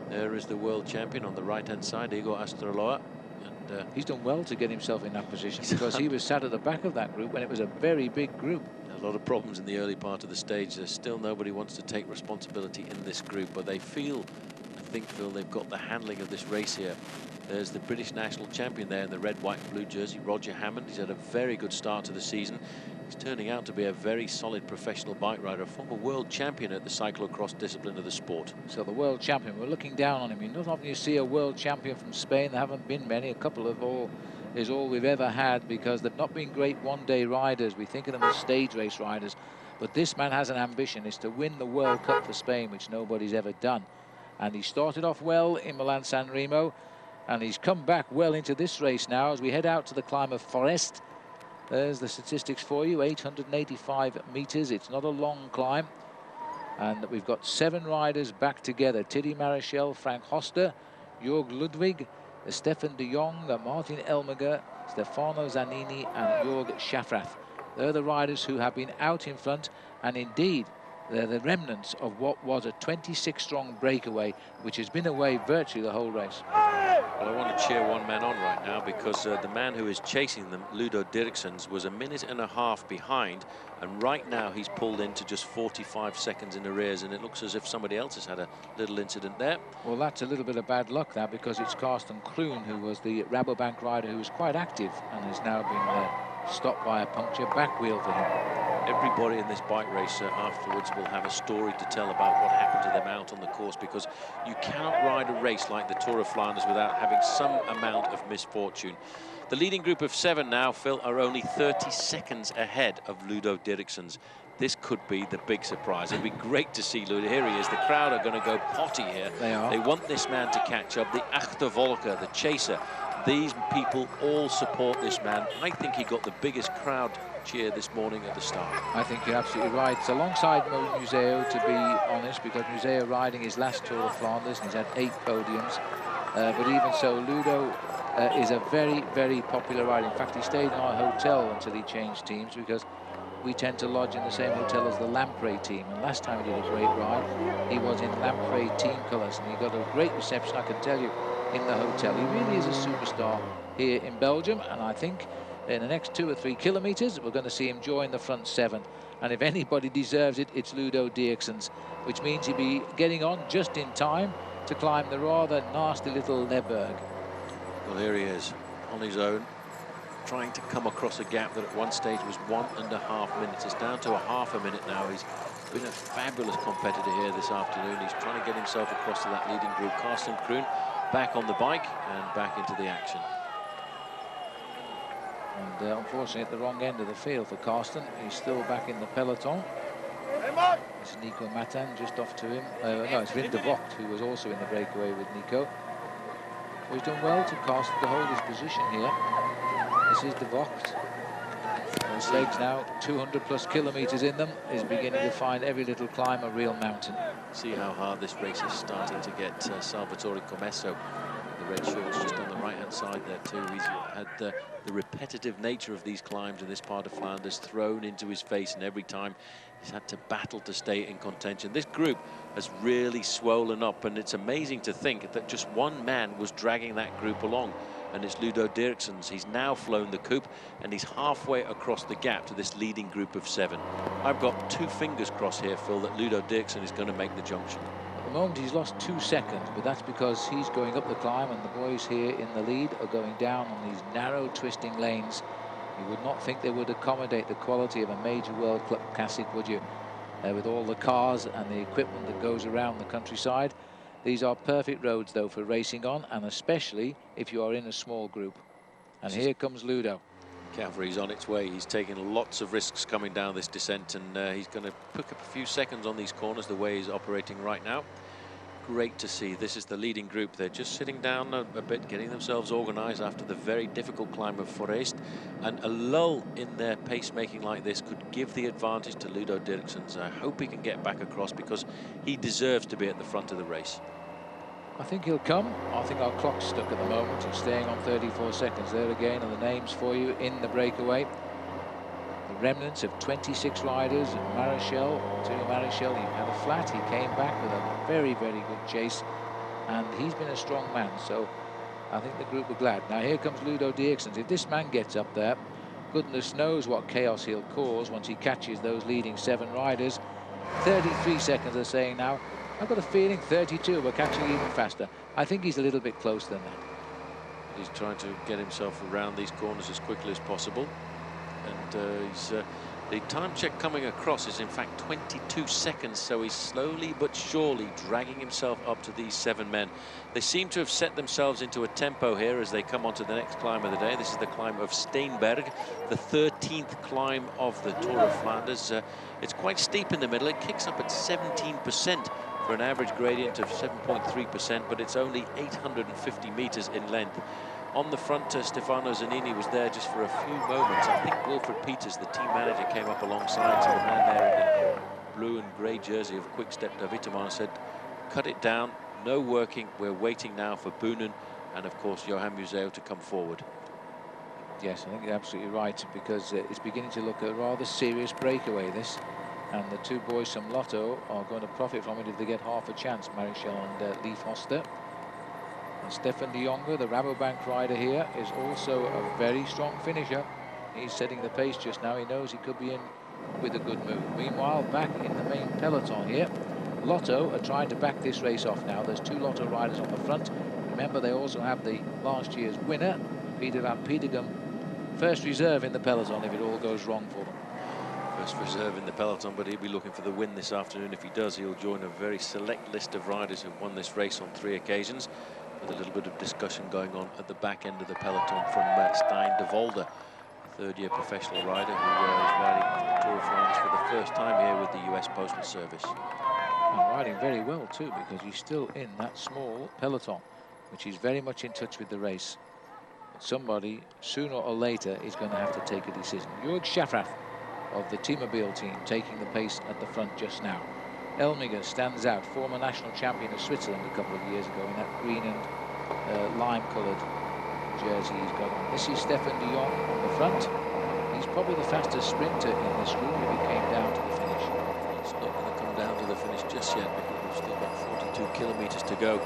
There is the world champion on the right-hand side, Igor Astroloa. And he's done well to get himself in that position because he was sat at the back of that group when it was a very big group. A lot of problems in the early part of the stage. There's still nobody wants to take responsibility in this group, but they feel, I think, Phil, they've got the handling of this race here. There's the British national champion there in the red, white and blue jersey, Roger Hammond. He's had a very good start to the season. He's turning out to be a very solid professional bike rider, a former world champion at the cyclocross discipline of the sport. So the world champion, we're looking down on him. Not often you see a world champion from Spain. There haven't been many. A couple of is all we've ever had, because they've not been great one-day riders. We think of them as stage race riders. But this man has an ambition, is to win the World Cup for Spain, which nobody's ever done. And he started off well in Milan-San Remo, and he's come back well into this race now as we head out to the climb of Foreest. There's the statistics for you, 885 meters. It's not a long climb. And we've got 7 riders back together. Tiddy Marichal, Frank Hoster, Jörg Ludwig, Stefan de Jong, Martin Elkenberg, Stefano Zanini and Jörg Schafrath. They're the riders who have been out in front, and indeed they're the remnants of what was a 26-strong breakaway, which has been away virtually the whole race. Well, I want to cheer one man on right now, because the man who is chasing them, Ludo Dirksens, was a minute and a half behind, and right now he's pulled into just 45 seconds in arrears, and it looks as if somebody else has had a little incident there. Well, that's a little bit of bad luck now, because it's Karsten Kroon, who was the Rabobank rider who was quite active and has now been stopped by a puncture back wheel for him. Everybody in this bike race afterwards will have a story to tell about what happened to them out on the course, because you cannot ride a race like the Tour of Flanders without having some amount of misfortune. The leading group of 7 now, Phil, are only 30 seconds ahead of Ludo Dirksens. This could be the big surprise. It'd be great to see Ludo. Here he is. The crowd are going to go potty here. They are. They want this man to catch up. The Achtervolker, the chaser. These people all support this man. I think he got the biggest crowd cheer this morning at the start. I think you're absolutely right. It's alongside Mo Museo, to be honest, because Museo riding his last Tour of Flanders and he's had 8 podiums. But even so, Ludo is a very, very popular rider. In fact, he stayed in our hotel until he changed teams, because we tend to lodge in the same hotel as the Lamprey team, and last time he did a great ride, he was in Lamprey team colours, and he got a great reception, I can tell you, in the hotel. He really is a superstar here in Belgium, and I think in the next 2 or 3 kilometres we're going to see him join the front 7, and if anybody deserves it, it's Ludo Dirksens, which means he'll be getting on just in time to climb the rather nasty little Leberg. Well, here he is on his own, trying to come across a gap that at one stage was 1.5 minutes. It's down to a half a minute now. He's been a fabulous competitor here this afternoon. He's trying to get himself across to that leading group. Carsten Kroon back on the bike and back into the action. And unfortunately at the wrong end of the field for Carsten. He's still back in the peloton. It's Nico Matan just off to him. No, it's Wim de Vocht, who was also in the breakaway with Nico. So he's done well to Carsten to hold his position here. This is de Vocht. His legs now 200 plus kilometres in them, is beginning to find every little climb a real mountain. See how hard this race is starting to get Salvatore Commesso. The red shorts just on the right hand side there too. He's had the repetitive nature of these climbs in this part of Flanders thrown into his face, and every time he's had to battle to stay in contention. This group has really swollen up, and it's amazing to think that just one man was dragging that group along, and it's Ludo Dirksens. He's now flown the coupe, and he's halfway across the gap to this leading group of 7. I've got 2 fingers crossed here, Phil, that Ludo Dirksen is going to make the junction. At the moment he's lost 2 seconds, but that's because he's going up the climb and the boys here in the lead are going down on these narrow twisting lanes. You would not think they would accommodate the quality of a major World Cup Classic, would you? With all the cars and the equipment that goes around the countryside. These are perfect roads though for racing on, and especially if you are in a small group. And here comes Ludo. Cavalry's on its way. He's taking lots of risks coming down this descent, and he's going to pick up a few seconds on these corners the way he's operating right now. Great to see. This is the leading group. They're just sitting down a bit, getting themselves organised after the very difficult climb of Foreest, and a lull in their pacemaking like this could give the advantage to Ludo Dirksens. I hope he can get back across, because he deserves to be at the front of the race. I think he'll come. I think our clock's stuck at the moment. He's staying on 34 seconds. There again are the names for you in the breakaway. The remnants of 26 riders. Marichal, Antonio Marichal, he had a flat. He came back with a very, very good chase, and he's been a strong man, so I think the group are glad. Now here comes Ludo Dirksens. If this man gets up there, goodness knows what chaos he'll cause once he catches those leading 7 riders. 33 seconds they're saying now. I've got a feeling 32, we're catching even faster. I think he's a little bit closer than that. He's trying to get himself around these corners as quickly as possible. And the time check coming across is in fact 22 seconds, so he's slowly but surely dragging himself up to these 7 men. They seem to have set themselves into a tempo here as they come on to the next climb of the day. This is the climb of Steenberg, the 13th climb of the Tour of Flanders. It's quite steep in the middle. It kicks up at 17%. For an average gradient of 7.3%, but it's only 850 meters in length. On the front, Stefano Zanini was there just for a few moments. I think Wilfred Peters, the team manager, came up alongside to the man there in the blue and grey jersey of Quick Step Daviteman and said, cut it down, no working, we're waiting now for Boonen and of course Johan Museo to come forward. Yes, I think you're absolutely right, because it's beginning to look a rather serious breakaway, this. And the 2 boys from Lotto are going to profit from it if they get half a chance, Marichal and Leif Hoster. And Stefan de Jonge, the Rabobank rider here, is also a very strong finisher. He's setting the pace just now. He knows he could be in with a good move. Meanwhile, back in the main peloton here, Lotto are trying to back this race off now. There's 2 Lotto riders on the front. Remember, they also have the last year's winner, Peter van Petegem, first reserve in the peloton if it all goes wrong for them. First reserve in the peloton, but he'll be looking for the win this afternoon. If he does, he'll join a very select list of riders who've won this race on 3 occasions, with a little bit of discussion going on at the back end of the peloton from Stijn de Volder, a 3rd-year professional rider who is riding the Tour of Flanders for the first time here with the US Postal Service. And riding very well too, because he's still in that small peloton, which is very much in touch with the race. But somebody, sooner or later, is going to have to take a decision. Jörg Schafrath of the T-Mobile team taking the pace at the front just now. Elmiger stands out, former national champion of Switzerland a couple of years ago in that green and lime-coloured jersey he's got on. This is Stefan de Jong on the front. he's probably the fastest sprinter in this group if it came down to the finish. It's not going to come down to the finish just yet because we've still got 42 kilometers to go,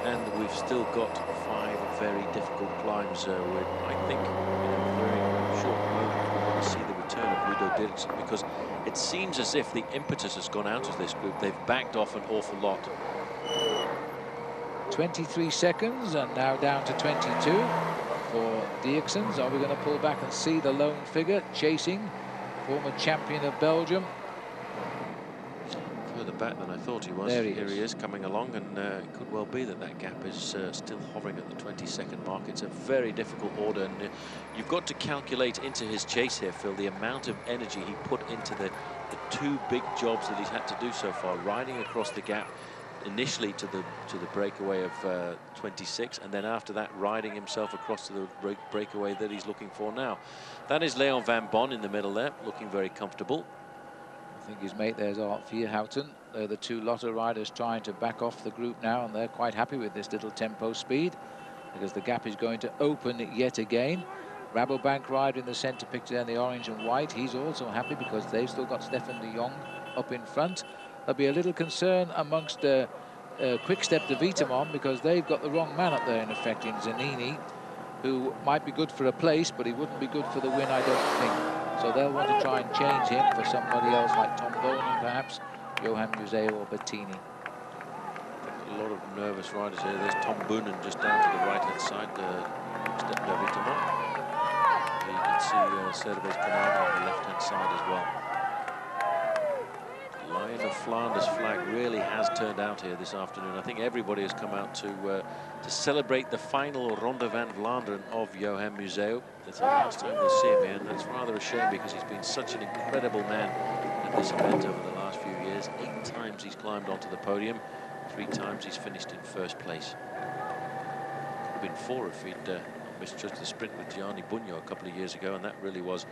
and we've still got 5 very difficult climbs. I think in a very short moment we're going to see the return of Ludo Dirksen, because it seems as if the impetus has gone out of this group. They've backed off an awful lot. 23 seconds and now down to 22 for Dirksens. Are we going to pull back and see the lone figure chasing former champion of Belgium? Further back than I thought he was. There he Here is. he is coming along, and it could well be that that gap is still hovering at the 20-second mark. It's a very difficult order, and you've got to calculate into his chase here, Phil, the amount of energy he put into the 2 big jobs that he's had to do so far, riding across the gap initially to the breakaway of 26, and then after that riding himself across to the breakaway that he's looking for now. That is Leon van Bon in the middle there, looking very comfortable. I think his mate there's Art Vierhouten. They're the 2 Lotto riders trying to back off the group now, and they're quite happy with this little tempo speed because the gap is going to open yet again. Rabobank rider in the centre picture there in the orange and white. He's also happy because they've still got Stefan de Jong up in front. There'll be a little concern amongst Quick Step de Vitamon because they've got the wrong man up there in effect in Zanini, who might be good for a place, but he wouldn't be good for the win, I don't think. So they'll want to try and change him for somebody else like Tom Bonen, perhaps, Johan Museo or Bettini. A lot of nervous riders here. There's Tom Boonen just down to the right-hand side, Step de Vitamon. You can see Cervez Canada on the left-hand side as well. Lion of Flanders flag really has turned out here this afternoon. I think everybody has come out to celebrate the final Ronde van Vlaanderen of Johan Museo. It's the last time we'll see him here, and that's rather a shame because he's been such an incredible man at this event over the last few years. 8 times he's climbed onto the podium, 3 times he's finished in first place. Could have been 4 if he'd not misjudged the sprint with Gianni Bugno a couple of years ago, and that really was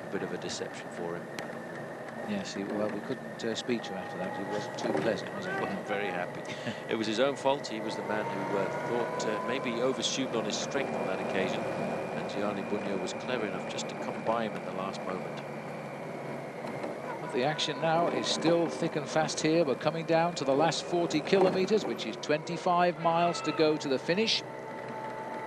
a bit of a deception for him. Yes, well, we couldn't speak to him after that. He wasn't too pleasant, was he? He wasn't very happy. It was his own fault. He was the man who thought maybe he overshooted on his strength on that occasion, and Gianni Bugno was clever enough just to come by him at the last moment. But the action now is still thick and fast here. We're coming down to the last 40 kilometres, which is 25 miles to go to the finish.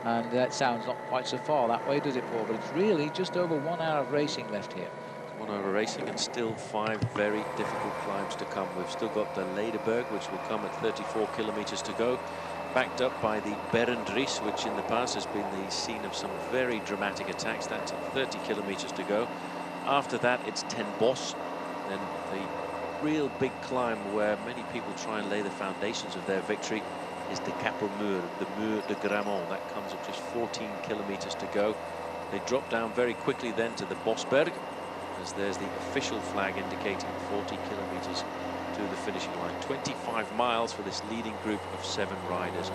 And that sounds not quite so far that way, does it, Paul? But it's really just over 1 hour of racing left here. 1 hour racing and still 5 very difficult climbs to come. We've still got the Leidenberg, which will come at 34 kilometers to go, backed up by the Berendries, which in the past has been the scene of some very dramatic attacks. That's at 30 kilometers to go. After that, it's Ten Bosch. Then the real big climb where many people try and lay the foundations of their victory is the Kapelmuur, the Muur de Grammont. That comes at just 14 kilometers to go. They drop down very quickly then to the Bosberg, as there's the official flag indicating 40 kilometers to the finishing line. 25 miles for this leading group of 7 riders.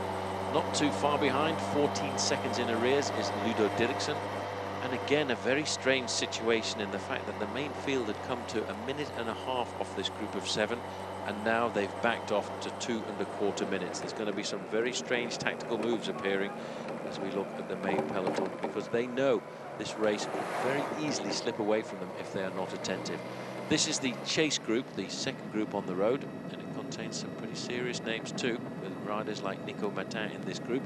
Not too far behind, 14 seconds in arrears, is Ludo Dirksen. And again, a very strange situation in the fact that the main field had come to 1.5 minutes off this group of 7, and now they've backed off to 2.25 minutes. There's going to be some very strange tactical moves appearing as we look at the main peloton, because they know this race will very easily slip away from them if they are not attentive. This is the chase group, the second group on the road, and it contains some pretty serious names too, with riders like Nico Martin in this group.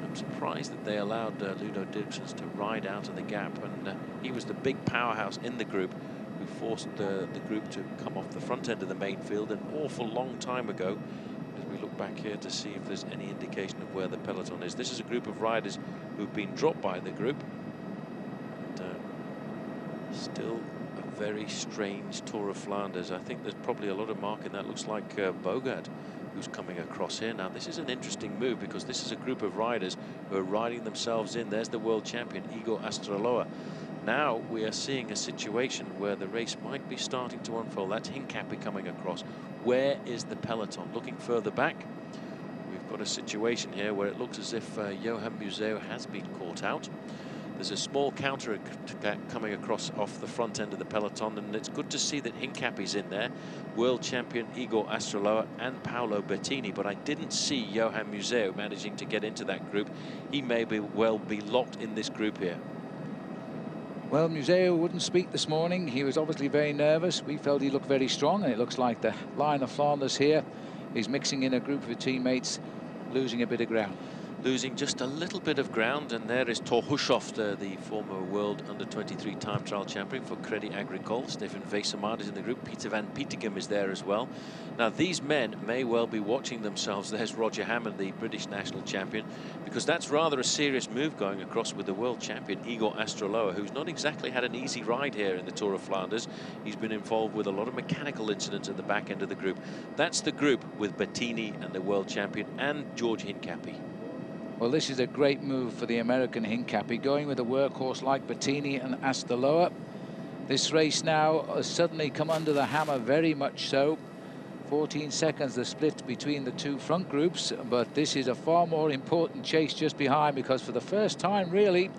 I'm surprised that they allowed Ludo Dirksen to ride out of the gap, and he was the big powerhouse in the group who forced the group to come off the front end of the main field an awful long time ago. As we look back here to see if there's any indication of where the peloton is. This is a group of riders who've been dropped by the group. Still a very strange Tour of Flanders. I think there's probably a lot of marking. That looks like Bogart who's coming across here. Now this is an interesting move because this is a group of riders who are riding themselves in. There's the world champion Igor Astroloa. Now we are seeing a situation where the race might be starting to unfold. That's Hincapie coming across. Where is the peloton? Looking further back, we've got a situation here where it looks as if Johan Museo has been caught out. There's a small counter attack coming across off the front end of the peloton, and it's good to see that Hincapie's in there, world champion Igor Astroloa and Paolo Bettini, but I didn't see Johan Museo managing to get into that group. He may well be locked in this group here. Well, Museo wouldn't speak this morning. He was obviously very nervous. We felt he looked very strong, and it looks like the line of Flanders here is mixing in a group of teammates, losing a bit of ground. Losing just a little bit of ground, and there is Thor Hushovd, the former world under-23 time trial champion for Crédit Agricole. Stefan Vesemade is in the group. Peter van Pietegem is there as well. Now, these men may well be watching themselves. There's Roger Hammond, the British national champion, because that's rather a serious move going across with the world champion Igor Astroloa, who's not exactly had an easy ride here in the Tour of Flanders. He's been involved with a lot of mechanical incidents at the back end of the group. That's the group with Bettini and the world champion and George Hincapie. Well, this is a great move for the American Hincapie, going with a workhorse like Bettini and Astroloa. This race now has suddenly come under the hammer, very much so. 14 seconds the split between the two front groups, but this is a far more important chase just behind, because for the first time, really,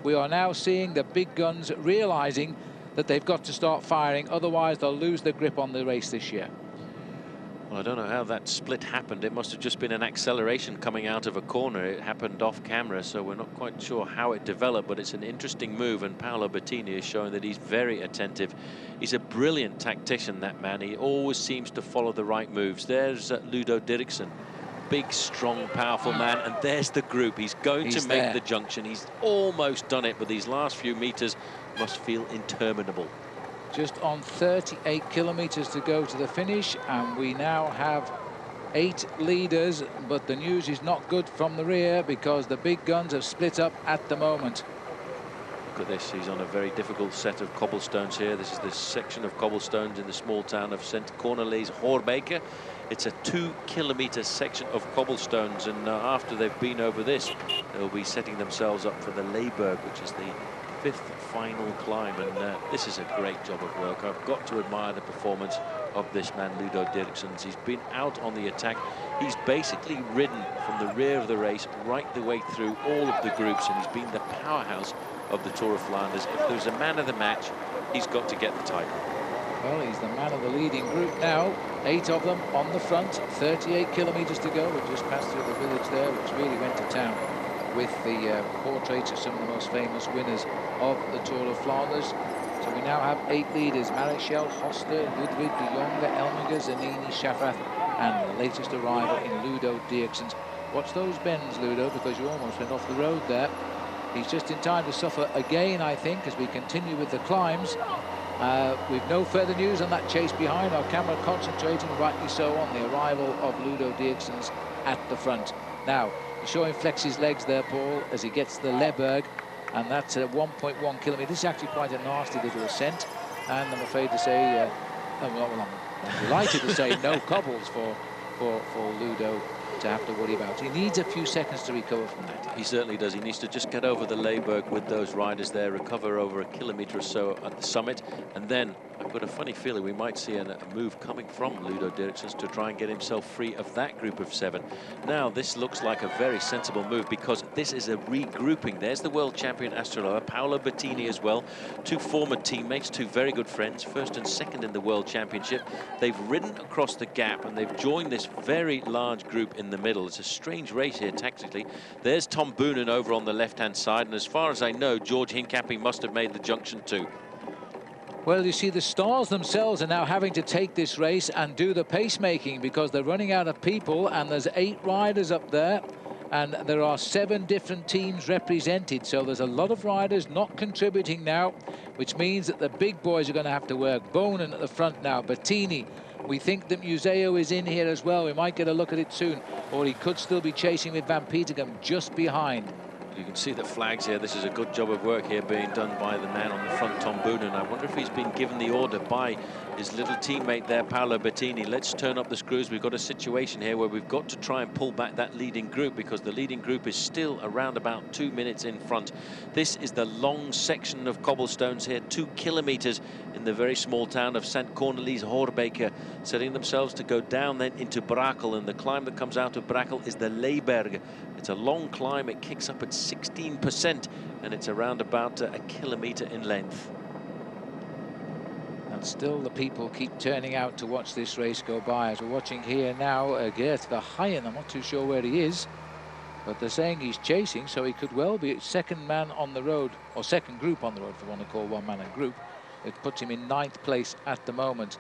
we are now seeing the big guns realizing that they've got to start firing, otherwise they'll lose their grip on the race this year. Well, I don't know how that split happened. It must have just been an acceleration coming out of a corner. It happened off camera, so we're not quite sure how it developed, but it's an interesting move, and Paolo Bettini is showing that he's very attentive. He's a brilliant tactician, that man. He always seems to follow the right moves. There's Ludo Dirksen, big, strong, powerful man, and there's the group. He's going to make the junction. He's almost done it, but these last few meters must feel interminable. Just on 38 kilometers to go to the finish, and we now have 8 leaders, but the news is not good from the rear, because the big guns have split up at the moment. Look at this, he's on a very difficult set of cobblestones here. This is the section of cobblestones in the small town of St. Cornelis Horbeke. It's a 2-kilometer section of cobblestones, and after they've been over this, they'll be setting themselves up for the Leiberg, which is the 5th final climb, and this is a great job of work. I've got to admire the performance of this man, Ludo Dirksen. He's been out on the attack. He's basically ridden from the rear of the race right the way through all of the groups, and he's been the powerhouse of the Tour of Flanders. If there's a man of the match, he's got to get the title. Well, he's the man of the leading group now. 8 of them on the front, 38 kilometers to go. We just passed through the village there, which really went to town with the portraits of some of the most famous winners of the Tour of Flanders. So we now have 8 leaders: Marichal, Hoster, Ludwig de Jonge, Elmiger, Zanini, Schaffer, and the latest arrival in Ludo Dirksen. Watch those bends, Ludo, because you almost went off the road there. He's just in time to suffer again, I think, as we continue with the climbs. We've no further news on that chase behind. Our camera concentrating, rightly so, on the arrival of Ludo Dirksen at the front. Now, he's showing flex his legs there, Paul, as he gets to the Leiberg, and that's a 1.1 kilometer. This is actually quite a nasty little ascent, and I'm afraid to say, I'm delighted to say no cobbles for Ludo to have to worry about. He needs a few seconds to recover from that. He certainly does. He needs to just get over the Leiberg with those riders there, recover over a kilometer or so at the summit, and then I've got a funny feeling we might see a move coming from Ludo Dirksen to try and get himself free of that group of 7. Now, this looks like a very sensible move, because this is a regrouping. There's the world champion Astroloa, Paolo Bettini as well, 2 former teammates, 2 very good friends, 1st and 2nd in the world championship. They've ridden across the gap, and they've joined this very large group in the middle. It's a strange race here tactically. There's Tom Boonen over on the left-hand side, and as far as I know, George Hincapie must have made the junction too. Well, you see, the stars themselves are now having to take this race and do the pacemaking, because they're running out of people, and there's 8 riders up there, and there are 7 different teams represented. So there's a lot of riders not contributing now, which means that the big boys are going to have to work. Bonen at the front now, Bettini. We think that Museo is in here as well. We might get a look at it soon, or he could still be chasing with Van Pietegem just behind. You can see the flags here. This is a good job of work here being done by the man on the front, Tom Boonen. I wonder if he's been given the order by his little teammate there, Paolo Bettini. Let's turn up the screws. We've got a situation here where we've got to try and pull back that leading group, because the leading group is still around about 2 minutes in front. This is the long section of cobblestones here, 2 kilometers in the very small town of St. Cornelis Horbeke, setting themselves to go down then into Brakel, and the climb that comes out of Brakel is the Leiberg. It's a long climb. It kicks up at 16%, and it's around about a kilometer in length. And still the people keep turning out to watch this race go by, as we're watching here now Geert Verheyen. I'm not too sure where he is, But they're saying he's chasing, so he could well be second man on the road, or second group on the road, if you want to call one man a group. It puts him in 9th place at the moment.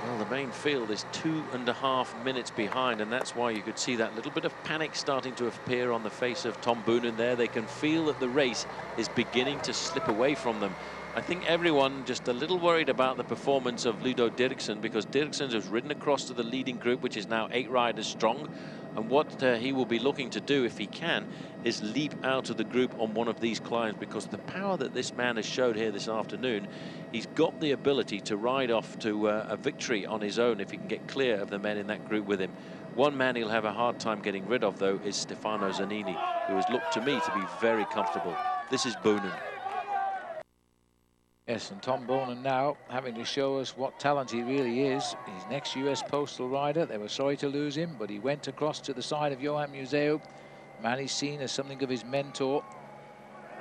Well, the main field is 2.5 minutes behind, and that's why you could see that little bit of panic starting to appear on the face of Tom Boonen there. They can feel that the race is beginning to slip away from them. I think everyone just a little worried about the performance of Ludo Dirksen, because Dirksen has ridden across to the leading group, which is now 8 riders strong. And what he will be looking to do, if he can, is leap out of the group on one of these climbs, because the power that this man has showed here this afternoon, he's got the ability to ride off to a victory on his own if he can get clear of the men in that group with him. One man he'll have a hard time getting rid of, though, is Stefano Zanini, who has looked to me to be very comfortable. This is Boonen. Yes, and Tom Boonen now having to show us what talent he really is. He's an ex-US postal rider. They were sorry to lose him, but he went across to the side of Johan Museo. Man he's seen as something of his mentor.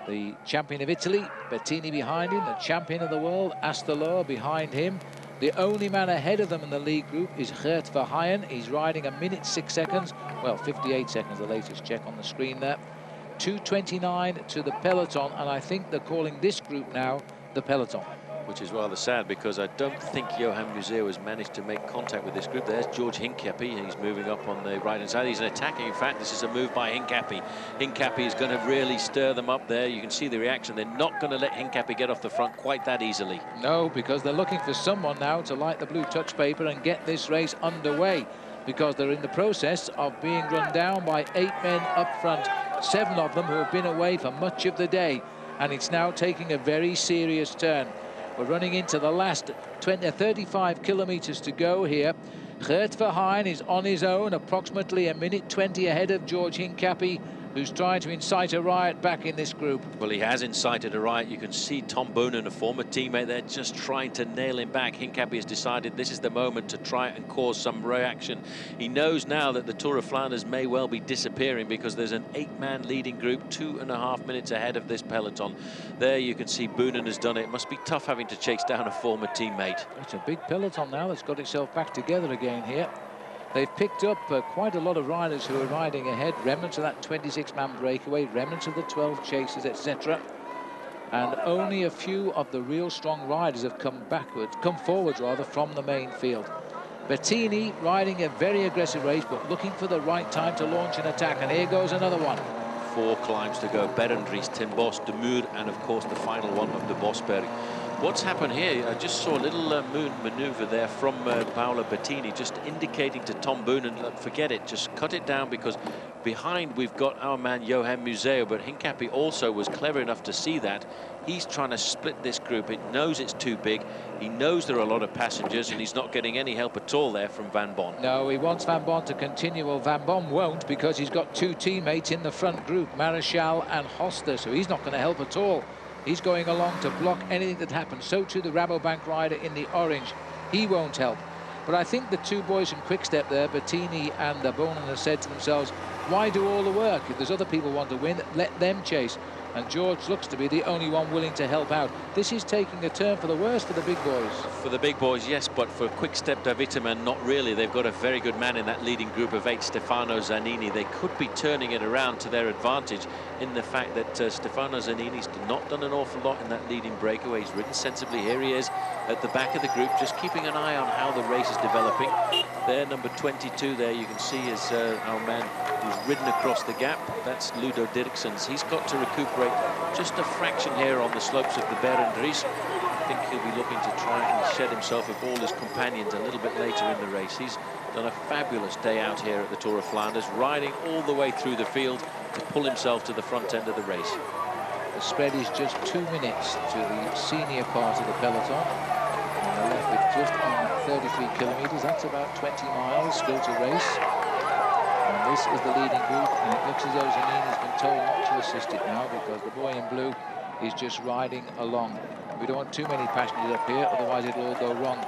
The champion of Italy, Bettini behind him. The champion of the world, Astalor, behind him. The only man ahead of them in the lead group is Gert Verheyen. He's riding 1 minute 6 seconds. Well, 58 seconds, the latest check on the screen there. 2:29 to the peloton, and I think they're calling this group now the peloton. Which is rather sad, because I don't think Johan Museo has managed to make contact with this group. There's George Hincapie. He's moving up on the right-hand side. He's an attacking. In fact, this is a move by Hincapie. Hincapie is going to really stir them up there. You can see the reaction. They're not going to let Hincapie get off the front quite that easily. No, because they're looking for someone now to light the blue touch paper and get this race underway, because they're in the process of being run down by 8 men up front, 7 of them who have been away for much of the day, and it's now taking a very serious turn. We're running into the last 35 kilometers to go here. Gert Verheyen is on his own, approximately 1 minute 20 ahead of George Hincapie, who's trying to incite a riot back in this group. Well, he has incited a riot. You can see Tom Boonen, a former teammate there, just trying to nail him back. Hincapie has decided this is the moment to try and cause some reaction. He knows now that the Tour of Flanders may well be disappearing, because there's an 8-man leading group 2.5 minutes ahead of this peloton. There you can see Boonen has done it. It must be tough having to chase down a former teammate. It's a big peloton now that's got itself back together again here. They've picked up quite a lot of riders who are riding ahead, remnants of that 26-man breakaway, remnants of the 12 chasers, etc. And only a few of the real strong riders have come forward rather, from the main field. Bettini riding a very aggressive race, but looking for the right time to launch an attack. And here goes another one. 4 climbs to go. Berendries, Ten Bos, De Muur, and of course the final one of the Bosberg. What's happened here, I just saw a little maneuver there from Paolo Bettini, just indicating to Tom Boonen, look, forget it, just cut it down, because behind we've got our man Johan Museo, but Hincapie also was clever enough to see that. He's trying to split this group. It knows it's too big. He knows there are a lot of passengers, and he's not getting any help at all there from Van Bon. No, he wants Van Bon to continue. Well, Van Bon won't, because he's got 2 teammates in the front group, Marichal and Hoster, so he's not going to help at all. He's going along to block anything that happens. So too the Rabobank rider in the orange. He won't help. But I think the 2 boys from Quick-Step there, Bettini and Boonen, have said to themselves, why do all the work? If there's other people who want to win, let them chase. And George looks to be the only one willing to help out. This is taking a turn for the worse for the big boys. For the big boys, yes, but for Quick-Step Daviteman, not really. They've got a very good man in that leading group of 8, Stefano Zanini. They could be turning it around to their advantage, in the fact that Stefano Zanini's not done an awful lot in that leading breakaway. He's ridden sensibly. Here he is at the back of the group, just keeping an eye on how the race is developing. There, number 22 there, you can see is our man who's ridden across the gap. That's Ludo Dirksen's. He's got to recuperate just a fraction here on the slopes of the Berendries. I think he'll be looking to try and shed himself of all his companions a little bit later in the race. He's done a fabulous day out here at the Tour of Flanders, riding all the way through the field to pull himself to the front end of the race. The spread is just 2 minutes to the senior part of the peloton. And they're left with just on 33 kilometres. That's about 20 miles still to race. And this is the leading group, and it looks as though Zanini's been told not to assist it now, because the boy in blue is just riding along. We don't want too many passengers up here, otherwise it'll all go wrong.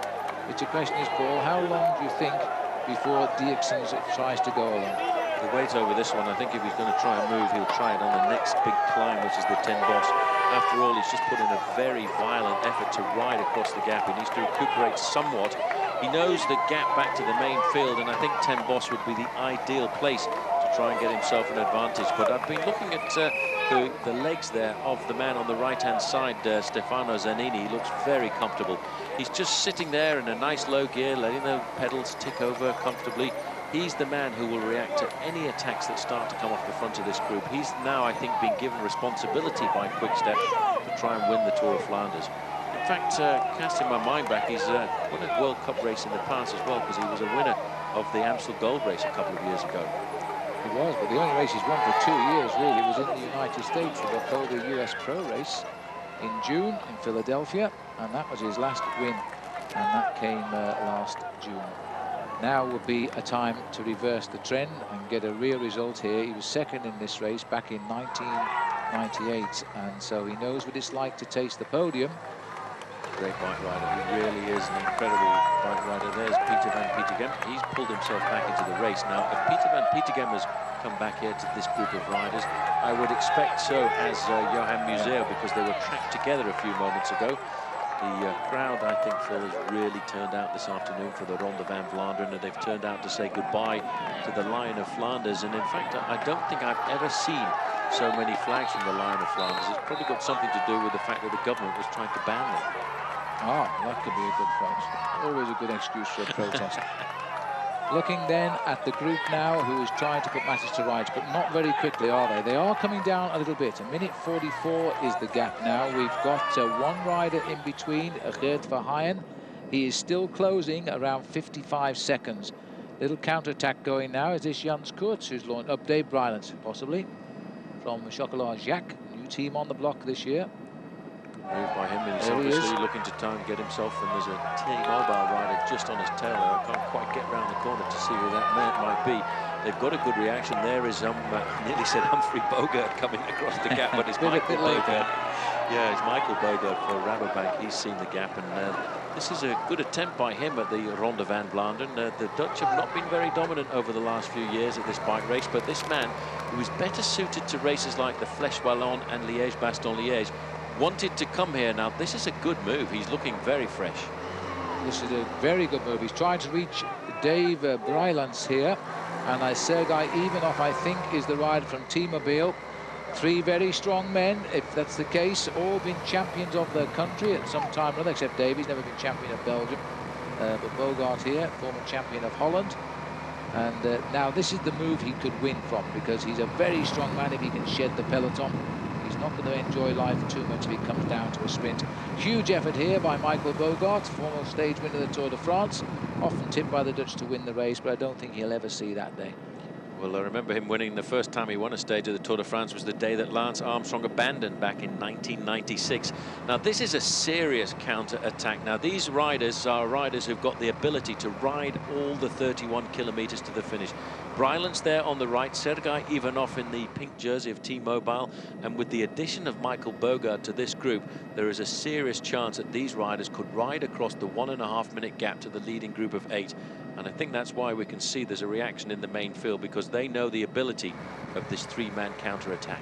It's a question is, Paul, how long do you think before Dirksen tries to go along? The wait over this one, I think if he's going to try and move, he'll try it on the next big climb, which is the Ten Bos. After all, he's just put in a very violent effort to ride across the gap. He needs to recuperate somewhat He knows the gap back to the main field, and I think Ten Bosch would be the ideal place to try and get himself an advantage. But I've been looking at the legs there of the man on the right-hand side, Stefano Zanini. He looks very comfortable. He's just sitting there in a nice low gear, letting the pedals tick over comfortably. He's the man who will react to any attacks that start to come off the front of this group. He's now, I think, being given responsibility by Quick-Step to try and win the Tour of Flanders. In fact, casting my mind back, he's won a World Cup race in the past as well, because he was a winner of the Amstel Gold Race a couple of years ago. He was, but the only race he's won for 2 years, really, was in the United States, the Volga US Pro Race in June in Philadelphia, and that was his last win, and that came last June. Now would be a time to reverse the trend and get a real result here. He was second in this race back in 1998, and so he knows what it's like to taste the podium. Great bike rider. He really is an incredible bike rider. There's Peter van Petegem. He's pulled himself back into the race. Now, if Peter van Petegem has come back here to this group of riders, I would expect so has Johan Museeuw, because they were tracked together a few moments ago. The crowd, I think, Phil, has really turned out this afternoon for the Ronde van Vlaanderen, and they've turned out to say goodbye to the Lion of Flanders. And in fact, I don't think I've ever seen so many flags from the Lion of Flanders. It's probably got something to do with the fact that the government was trying to ban them. Ah, that could be a good point. Always a good excuse for a protest. Looking then at the group now, who is trying to put matters to rights, but not very quickly, are they? They are coming down a little bit. A minute 44 is the gap now. We've got one rider in between, Geert Verheyen. He is still closing around 55 seconds. Little counter-attack going now. Is this Jans Koorts, who's launched up Dave Brylant, possibly, from Chocolat Jacques, new team on the block this year. Move by him, and he's obviously looking to try and get himself, and there's a T-Mobile rider just on his tail there. I can't quite get round the corner to see who that might be. They've got a good reaction. There is, nearly said Humphrey Bogart coming across the gap, but it's Michael Bogart. Yeah, it's Michael Bogart for Rabobank. He's seen the gap, and this is a good attempt by him at the Ronde van Vlaanderen. The Dutch have not been very dominant over the last few years at this bike race, but this man, who is better suited to races like the Flèche Wallonne and Liège-Bastogne-Liège, wanted to come here. Now, this is a good move. He's looking very fresh. This is a very good move. He's trying to reach Dave Brylant here, and Sergei Ivanov, I think, is the rider from T-Mobile. Three very strong men, if that's the case, all been champions of their country at some time or other, except Dave. He's never been champion of Belgium. But Bogart here, former champion of Holland. And now this is the move he could win from, because he's a very strong man if he can shed the peloton. He's not going to enjoy life too much if it comes down to a sprint. Huge effort here by Michael Bogart, former stage winner of the Tour de France. Often tipped by the Dutch to win the race, but I don't think he'll ever see that day. Well, I remember him winning. The first time he won a stage of the Tour de France was the day that Lance Armstrong abandoned back in 1996. Now, this is a serious counter-attack. Now, these riders are riders who've got the ability to ride all the 31 kilometers to the finish. Bryant's there on the right, Sergei Ivanov in the pink jersey of T-Mobile, and with the addition of Michael Bogart to this group, there is a serious chance that these riders could ride across the 1.5-minute gap to the leading group of 8. And I think that's why we can see there's a reaction in the main field, because they know the ability of this three-man counter-attack.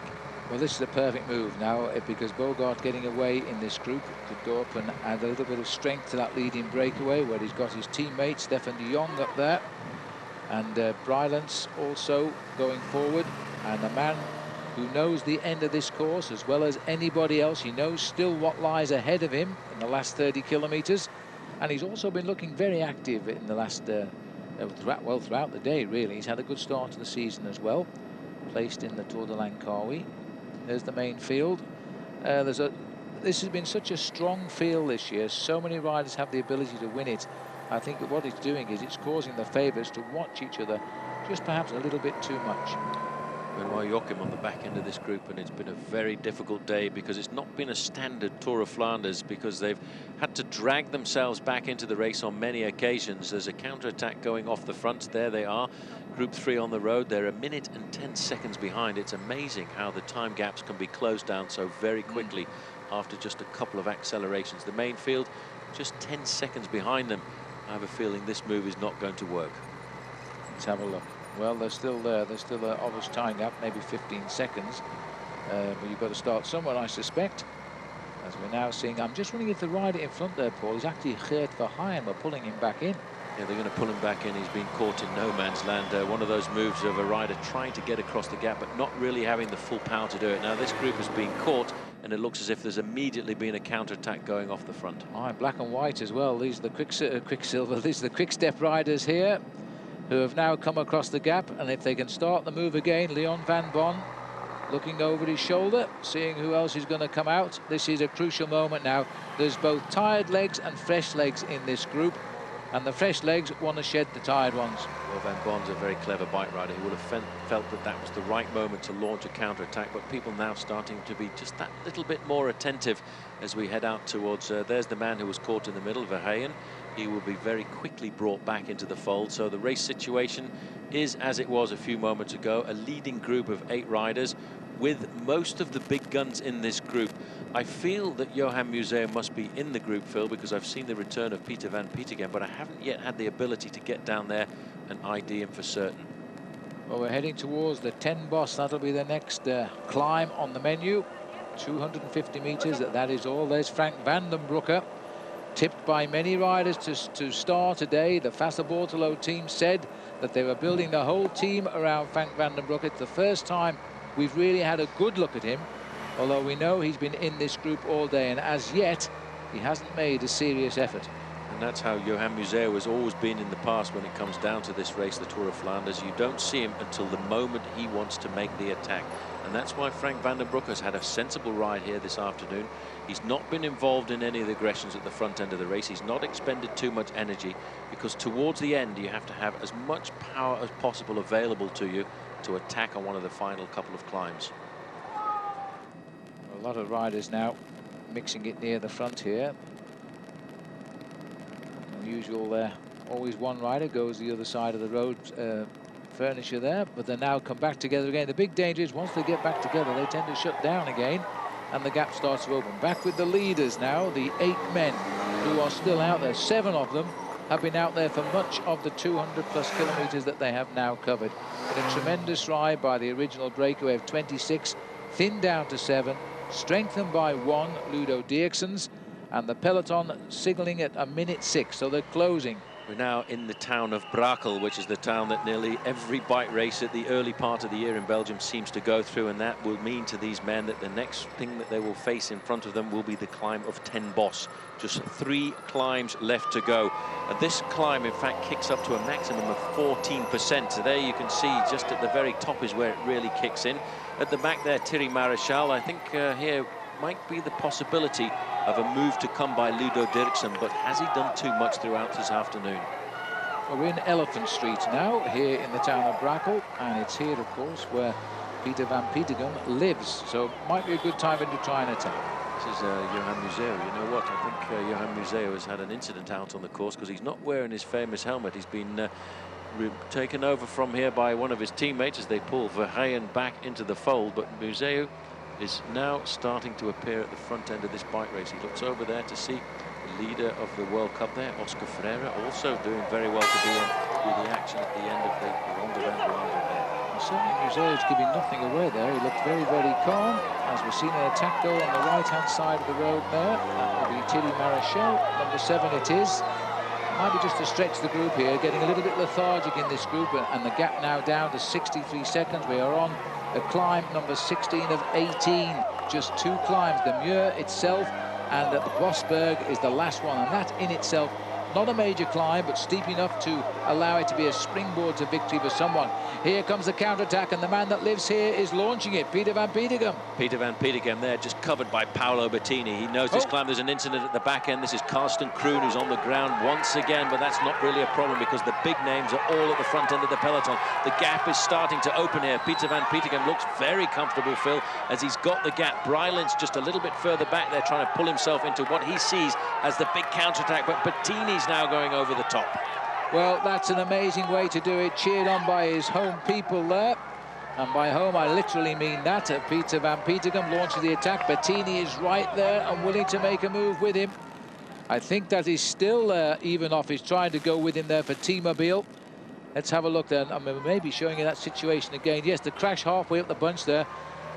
Well, this is a perfect move now, because Bogart getting away in this group could go up and add a little bit of strength to that leading breakaway, where he's got his teammate Stefan de Jong up there, and Bryant's also going forward, and a man who knows the end of this course as well as anybody else. He knows still what lies ahead of him in the last 30 kilometers. And he's also been looking very active in the last, throughout the day, really. He's had a good start to the season as well. Placed in the Tour de Langkawi. There's the main field. This has been such a strong field this year. So many riders have the ability to win it. I think that what it's doing is it's causing the favourites to watch each other just perhaps a little bit too much. Benoit Joachim on the back end of this group, and it's been a very difficult day because it's not been a standard Tour of Flanders, because they've had to drag themselves back into the race on many occasions. There's a counter-attack going off the front. There they are, Group 3 on the road. They're 1 minute and 10 seconds behind. It's amazing how the time gaps can be closed down so very quickly after just a couple of accelerations. The main field just 10 seconds behind them. I have a feeling this move is not going to work. Let's have a look. Well, they're still there. There's still an obvious time gap, maybe 15 seconds. But you've got to start somewhere, I suspect. As we're now seeing, I'm just wondering if the rider in front there, Paul, is actually Geert Verheyen. We're pulling him back in. Yeah, they're going to pull him back in. He's been caught in no man's land. One of those moves of a rider trying to get across the gap, but not really having the full power to do it. Now, this group has been caught, and it looks as if there's immediately been a counter-attack going off the front. Oh, black and white as well. These are the Quicksilver. These are the quick-step riders here who have now come across the gap. And if they can start the move again, Leon van Bon looking over his shoulder, seeing who else is going to come out. This is a crucial moment now. There's both tired legs and fresh legs in this group, and the fresh legs want to shed the tired ones. Well, Van Bon's a very clever bike rider. He would have felt that that was the right moment to launch a counter-attack, but people now starting to be just that little bit more attentive as we head out towards, there's the man who was caught in the middle, Verheyen. He will be very quickly brought back into the fold. So the race situation is as it was a few moments ago, a leading group of 8 riders with most of the big guns in this group. I feel that Johan Museeuw must be in the group, Phil, because I've seen the return of Peter van Petegem, but I haven't yet had the ability to get down there and ID him for certain. Well, we're heading towards the 10 Boss. That'll be the next climb on the menu. 250 meters, that is all. There's Frank van den Broeke, tipped by many riders to start today. The Fassa Bortolo team said that they were building the whole team around Frank van den Broeke. It's the first time we've really had a good look at him, although we know he's been in this group all day, and as yet he hasn't made a serious effort. And that's how Johan Museeuw has always been in the past when it comes down to this race, the Tour of Flanders. You don't see him until the moment he wants to make the attack. And that's why Frank van den Broeke has had a sensible ride here this afternoon. He's not been involved in any of the aggressions at the front end of the race. He's not expended too much energy, because towards the end you have to have as much power as possible available to you to attack on one of the final couple of climbs. A lot of riders now mixing it near the front here. Unusual, always one rider goes the other side of the road furniture there, but they now come back together again. The big danger is once they get back together, they tend to shut down again, and the gap starts to open. Back with the leaders now, the 8 men who are still out there. 7 of them have been out there for much of the 200+ kilometers that they have now covered. In a tremendous ride by the original breakaway of 26, thinned down to 7, strengthened by 1, Ludo Dirksens, and the peloton signalling at 1:06, so they're closing. We're now in the town of Brakel, which is the town that nearly every bike race at the early part of the year in Belgium seems to go through, and that will mean to these men that the next thing that they will face in front of them will be the climb of 10 Boss. Just 3 climbs left to go. And this climb, in fact, kicks up to a maximum of 14%. So there you can see just at the very top is where it really kicks in. At the back there, Thierry Maréchal, I think here might be the possibility of a move to come by Ludo Dirksen, but has he done too much throughout this afternoon? Well, we're in Elephant Street now, here in the town of Brakel, and it's here, of course, where Peter van Petegem lives, so might be a good time to try and attack. This is Johan Museeuw. You know what? I think Johan Museeuw has had an incident out on the course because he's not wearing his famous helmet. He's been taken over from here by one of his teammates as they pull Verheyen back into the fold, but Museeuw is now starting to appear at the front end of this bike race. He looks over there to see the leader of the World Cup there, Oscar Freire, also doing very well to be in with the action at the end of the Ronde van Vlaanderen there. Well, certainly Museeuw's giving nothing away there. He looked very, very calm, as we've seen an attack go on the right-hand side of the road there. That will be Thierry Maréchal, number 7 it is. Might be just to stretch the group here, getting a little bit lethargic in this group, and the gap now down to 63 seconds. We are on the climb number 16 of 18, just 2 climbs. The Muur itself and the Bosberg is the last one, and that in itself not a major climb, but steep enough to allow it to be a springboard to victory for someone. Here comes the counterattack, and the man that lives here is launching it, Peter van Petegem. Peter van Petegem there, just covered by Paolo Bettini. He knows this climb, there's an incident at the back end. This is Karsten Kroon who's on the ground once again, but that's not really a problem because the big names are all at the front end of the peloton. The gap is starting to open here. Peter van Petegem looks very comfortable, Phil, as he's got the gap. Bryland's just a little bit further back there, trying to pull himself into what he sees as the big counterattack, but Bettini's now going over the top. Well, that's an amazing way to do it, cheered on by his home people there. And by home, I literally mean that. Peter van Petegem launches the attack. Bettini is right there and willing to make a move with him. I think that he's still even off. He's trying to go with him there for T-Mobile. Let's have a look then. I mean, maybe showing you that situation again. Yes, the crash halfway up the bunch there.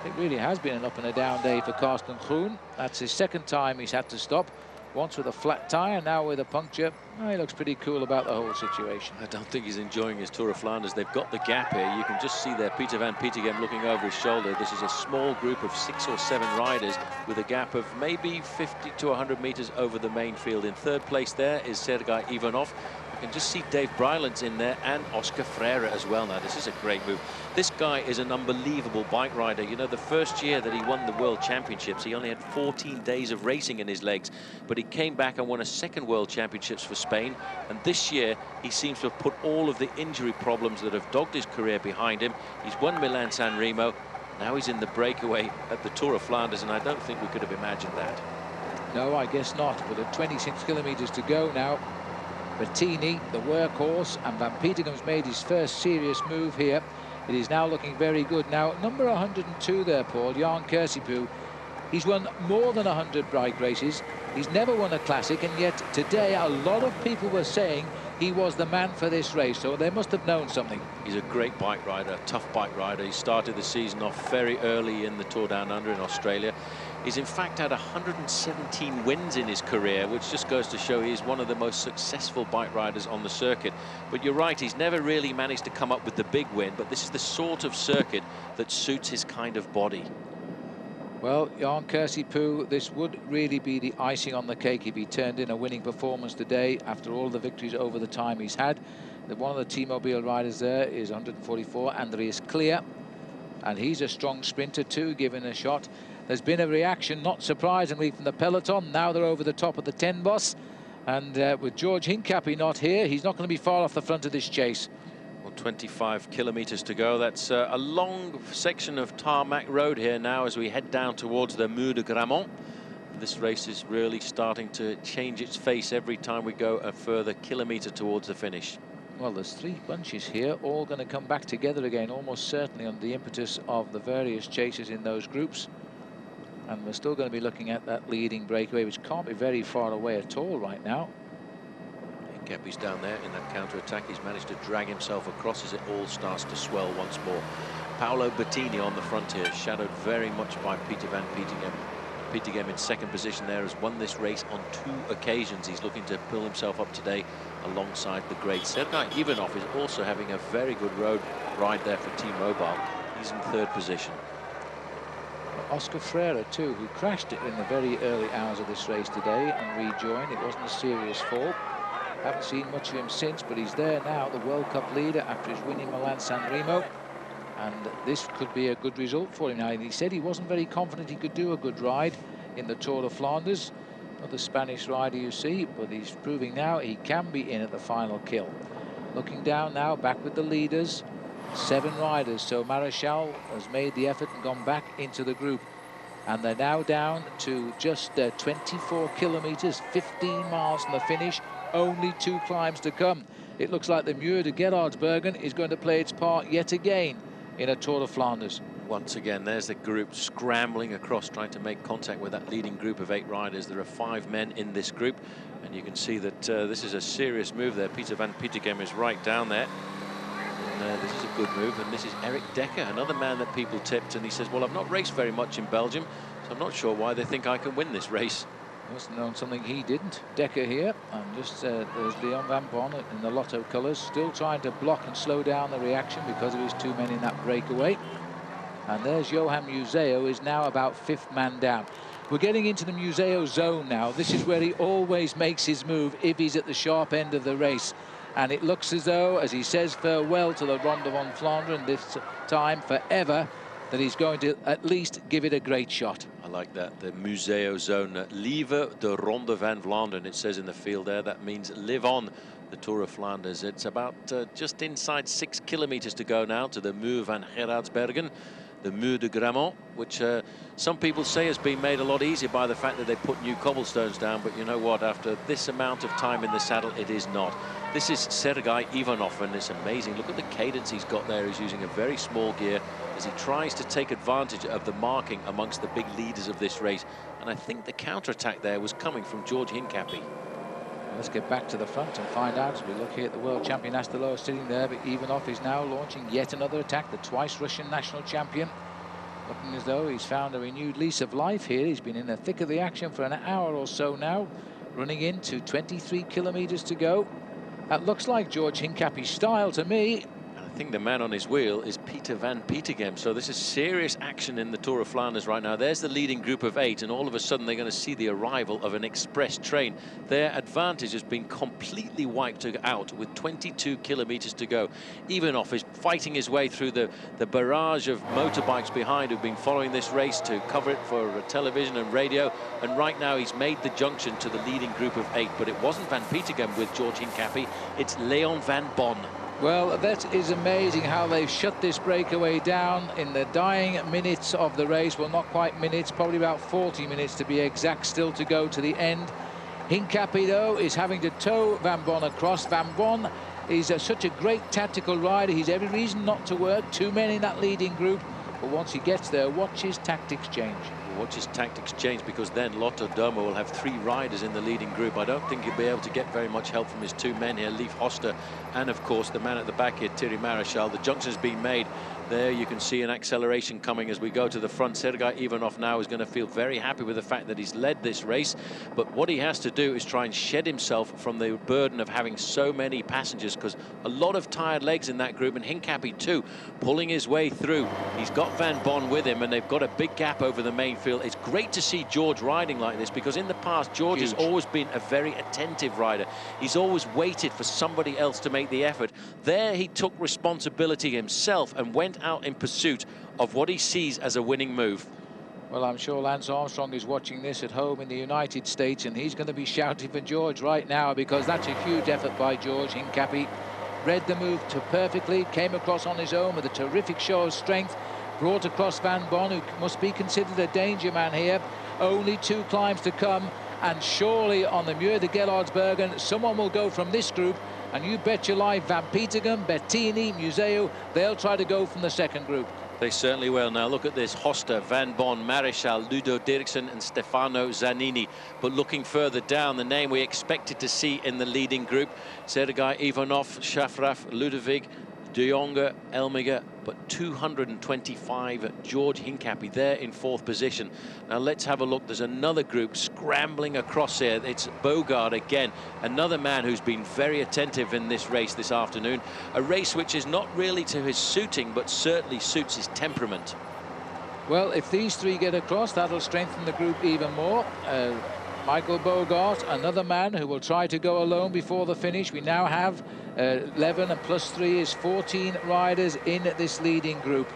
It really has been an up and a down day for Karsten Kroon. That's his 2nd time he's had to stop. Once with a flat tyre, now with a puncture. He looks pretty cool about the whole situation. I don't think he's enjoying his Tour of Flanders. They've got the gap here. You can just see there Peter van Petegem looking over his shoulder. This is a small group of 6 or 7 riders with a gap of maybe 50 to 100 meters over the main field. In third place there is Sergei Ivanov. You can just see Dave Bryland's in there and Oscar Freire as well. Now, this is a great move. This guy is an unbelievable bike rider. You know, the first year that he won the World Championships, he only had 14 days of racing in his legs, but he came back and won a second World Championships for Spain. And this year, he seems to have put all of the injury problems that have dogged his career behind him. He's won Milan-San Remo. Now he's in the breakaway at the Tour of Flanders, and I don't think we could have imagined that. No, I guess not. But at 26 kilometers to go now, Bettini, the workhorse, and Van Petegem's made his first serious move here. It is now looking very good. Now, number 102 there, Paul, Jan Kirsipuu. He's won more than 100 bike races. He's never won a classic, and yet today a lot of people were saying he was the man for this race, so they must have known something. He's a great bike rider, a tough bike rider. He started the season off very early in the Tour Down Under in Australia. He's in fact had 117 wins in his career, which just goes to show he's one of the most successful bike riders on the circuit. But you're right, he's never really managed to come up with the big win, but this is the sort of circuit that suits his kind of body. Well, Jan Kirsipuu, this would really be the icing on the cake if he turned in a winning performance today after all the victories over the time he's had. One of the T-Mobile riders there is 144, Andreas Clear, and he's a strong sprinter too, given a shot. There's been a reaction, not surprisingly, from the peloton. Now they're over the top of the 10 bus, and with George Hincapie not here, he's not going to be far off the front of this chase. 25 kilometers to go. That's a long section of tarmac road here now as we head down towards the Mur de Grammont. This race is really starting to change its face every time we go a further kilometer towards the finish. Well, there's 3 bunches here, all going to come back together again, almost certainly under the impetus of the various chasers in those groups. And we're still going to be looking at that leading breakaway, which can't be very far away at all right now. Kepi's down there in that counter-attack. He's managed to drag himself across as it all starts to swell once more. Paolo Bettini on the front here, shadowed very much by Peter van Petegem. Petegem in second position there has won this race on 2 occasions. He's looking to pull himself up today alongside the great Sergei Ivanov is also having a very good road ride there for T-Mobile. He's in third position. Oscar Freire too, who crashed it in the very early hours of this race today and rejoined. It wasn't a serious fall. Haven't seen much of him since, but he's there now, the World Cup leader after his winning Milan-San Remo. And this could be a good result for him now. And he said he wasn't very confident he could do a good ride in the Tour of Flanders. Not the Spanish rider you see, but he's proving now he can be in at the final kill. Looking down now, back with the leaders. 7 riders, so Marechal has made the effort and gone back into the group. And they're now down to just 24 kilometers, 15 miles from the finish. Only 2 climbs to come. It looks like the Muur de Gerardsbergen is going to play its part yet again in a Tour of Flanders. Once again, there's the group scrambling across, trying to make contact with that leading group of 8 riders. There are 5 men in this group, and you can see that this is a serious move there. Peter van Petegem is right down there. And, this is a good move, and this is Eric Dekker, another man that people tipped, and he says, well, I've not raced very much in Belgium, so I'm not sure why they think I can win this race. Must have known something he didn't. Dekker here, and just there's Leon Van Bonnet in the Lotto colours, still trying to block and slow down the reaction because of his 2 men in that breakaway. And there's Johan Museo, is now about 5th man down. We're getting into the Museo zone now. This is where he always makes his move if he's at the sharp end of the race. And it looks as though, as he says farewell to the Ronde van Vlaanderen, this time forever, that he's going to at least give it a great shot. I like that, the Museo zone. Lieve de Ronde van Vlaanderen, it says in the field there. That means live on the Tour of Flanders. It's about just inside 6 kilometers to go now to the Muur van Gerardsbergen, the Mur de Grammont, which some people say has been made a lot easier by the fact that they put new cobblestones down. But you know what, after this amount of time in the saddle, it is not. This is Sergei Ivanov, and it's amazing. Look at the cadence he's got there. He's using a very small gear as he tries to take advantage of the marking amongst the big leaders of this race. And I think the counterattack there was coming from George Hincapie. Let's get back to the front and find out as we look here at the world champion Astalloa sitting there, but Ivanov is now launching yet another attack, the twice Russian national champion. Looking as though he's found a renewed lease of life here. He's been in the thick of the action for an hour or so now. running into 23 kilometres to go. That looks like George Hincapie's style to me. I think the man on his wheel is Peter van Petegem. So this is serious action in the Tour of Flanders right now. There's the leading group of 8, and all of a sudden they're going to see the arrival of an express train. Their advantage has been completely wiped out with 22 kilometers to go. Ivanov is fighting his way through the barrage of motorbikes behind who've been following this race to cover it for television and radio. And right now he's made the junction to the leading group of 8, but it wasn't Van Petegem with George Hincapie, it's Leon van Bon. Well, that is amazing how they've shut this breakaway down in the dying minutes of the race. Well, not quite minutes, probably about 40 minutes to be exact, still to go to the end. Hincapie, though, is having to tow Van Bon across. Van Bon is such a great tactical rider. He's every reason not to work. 2 men in that leading group. But once he gets there, watch his tactics change. Watch his tactics change, because then Lotto Domo will have 3 riders in the leading group. I don't think he'll be able to get very much help from his 2 men here, Leif Hoster and of course the man at the back here, Thierry Maréchal. The junction's been made. There you can see an acceleration coming as we go to the front. Sergei Ivanov now is going to feel very happy with the fact that he's led this race, but what he has to do is try and shed himself from the burden of having so many passengers, because a lot of tired legs in that group, and Hincapie too, pulling his way through. He's got Van Bon with him, and they've got a big gap over the main field. It's great to see George riding like this, because in the past George has always been a very attentive rider. He's always waited for somebody else to make the effort. There he took responsibility himself and went out in pursuit of what he sees as a winning move. Well, I'm sure Lance Armstrong is watching this at home in the United States, and he's going to be shouting for George right now, because that's a huge effort by George Hincapie. Read the move perfectly, came across on his own with a terrific show of strength, brought across Van Bon, who must be considered a danger man here. Only 2 climbs to come, and surely on the Muur de Gerardsbergen someone will go from this group, and you bet your life Van Petegem, Bettini, Museo, they'll try to go from the second group. They certainly will. Now look at this: Hoster, Van Bon, Maréchal, Ludo Dirksen and Stefano Zanini. But looking further down, the name we expected to see in the leading group, Sergei Ivanov, Shafraf, Ludovic, De Jonge, Elmiger, but 225 George Hincapie there in 4th position. Now let's have a look. There's another group scrambling across here. It's Bogard again, another man who's been very attentive in this race this afternoon. A race which is not really to his suiting, but certainly suits his temperament. Well, if these 3 get across, that'll strengthen the group even more. Michael Bogart, another man who will try to go alone before the finish. We now have 11 and plus 3 is 14 riders in this leading group.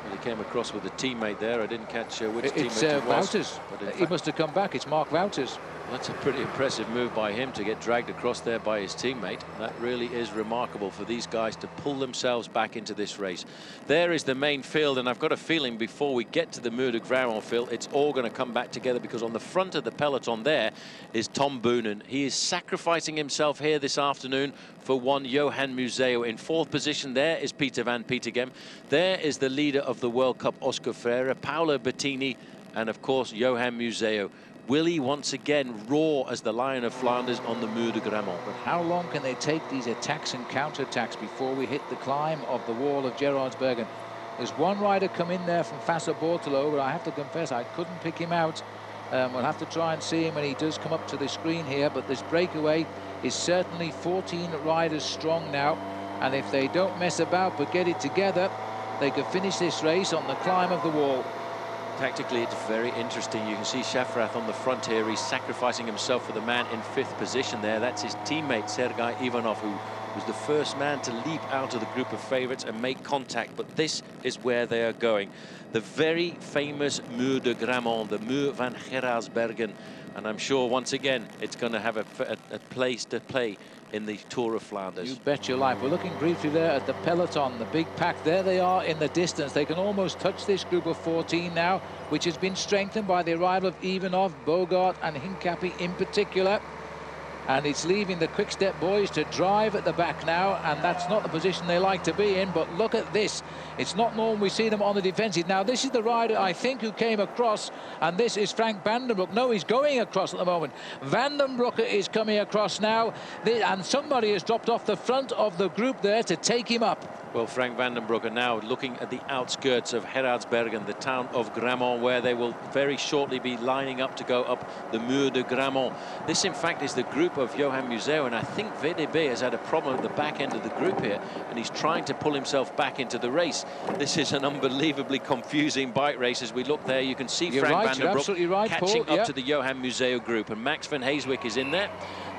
Well, he came across with a teammate there. I didn't catch which teammate it was. Wouters. He must have come back. It's Mark Wouters. That's a pretty impressive move by him to get dragged across there by his teammate. That really is remarkable for these guys to pull themselves back into this race. There is the main field, and I've got a feeling before we get to the Muur de Grammont field, it's all going to come back together, because on the front of the peloton there is Tom Boonen. He is sacrificing himself here this afternoon for one Johan Museo. In 4th position there is Peter van Petegem. There is the leader of the World Cup, Oscar Freire, Paolo Bettini, and of course Johan Museo. Will he once again roar as the Lion of Flanders on the Muur de Grammont? But how long can they take these attacks and counter-attacks before we hit the climb of the wall of Gerardsbergen? There's one rider come in there from Fassa Bortolo, but I have to confess I couldn't pick him out. We'll have to try and see him when he does come up to the screen here, but this breakaway is certainly 14 riders strong now, and if they don't mess about but get it together, they could finish this race on the climb of the wall. Tactically, it's very interesting. You can see Shafrath on the front here. He's sacrificing himself for the man in 5th position there. That's his teammate, Sergei Ivanov, who was the first man to leap out of the group of favourites and make contact. But this is where they are going. The very famous Muur de Grammont, the Muur van Gerardsbergen. And I'm sure, once again, it's going to have a place to play in the Tour of Flanders. You bet your life. We're looking briefly there at the peloton, the big pack. There they are in the distance. They can almost touch this group of 14 now, which has been strengthened by the arrival of Ivanov, Bogart and Hincapie in particular. And it's leaving the Quick-Step boys to drive at the back now, and that's not the position they like to be in. But look at this. It's not normal we see them on the defensive. Now, this is the rider, I think, who came across, and this is Frank Vandenbroek. No, he's going across at the moment. Vandenbroek is coming across now, and somebody has dropped off the front of the group there to take him up. Well, Frank van den Broek are now looking at the outskirts of Gerardsbergen, the town of Grammont, where they will very shortly be lining up to go up the Muur de Grammont. This, in fact, is the group of Johan Museeuw, and I think VDB has had a problem at the back end of the group here, and he's trying to pull himself back into the race. This is an unbelievably confusing bike race. As we look there, you can see Frank van den Broek catching up to the Johan Museeuw group, and Max van Heeswijk is in there.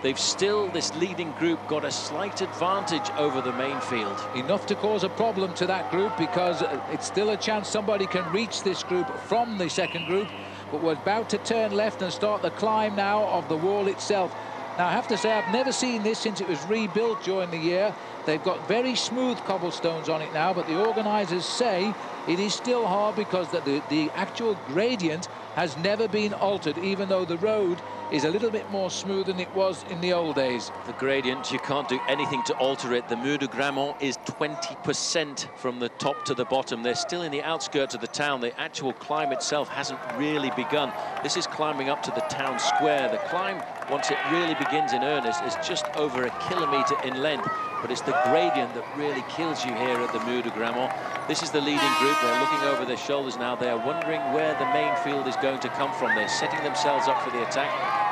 They've still, this leading group, got a slight advantage over the main field. Enough to cause a problem to that group, because it's still a chance somebody can reach this group from the second group. But we're about to turn left and start the climb now of the wall itself. Now, I have to say, I've never seen this since it was rebuilt during the year. They've got very smooth cobblestones on it now, but the organisers say it is still hard because the actual gradient has never been altered, even though the road is a little bit more smooth than it was in the old days. The gradient, you can't do anything to alter it. The Muur de Grammont is 20% from the top to the bottom. They're still in the outskirts of the town. The actual climb itself hasn't really begun. This is climbing up to the town square. The climb, once it really begins in earnest, is just over 1 kilometre in length. But it's the gradient that really kills you here at the Muur de Grammont. This is the leading group. They're looking over their shoulders now. They are wondering where the main field is going to come from. They're setting themselves up for the attack.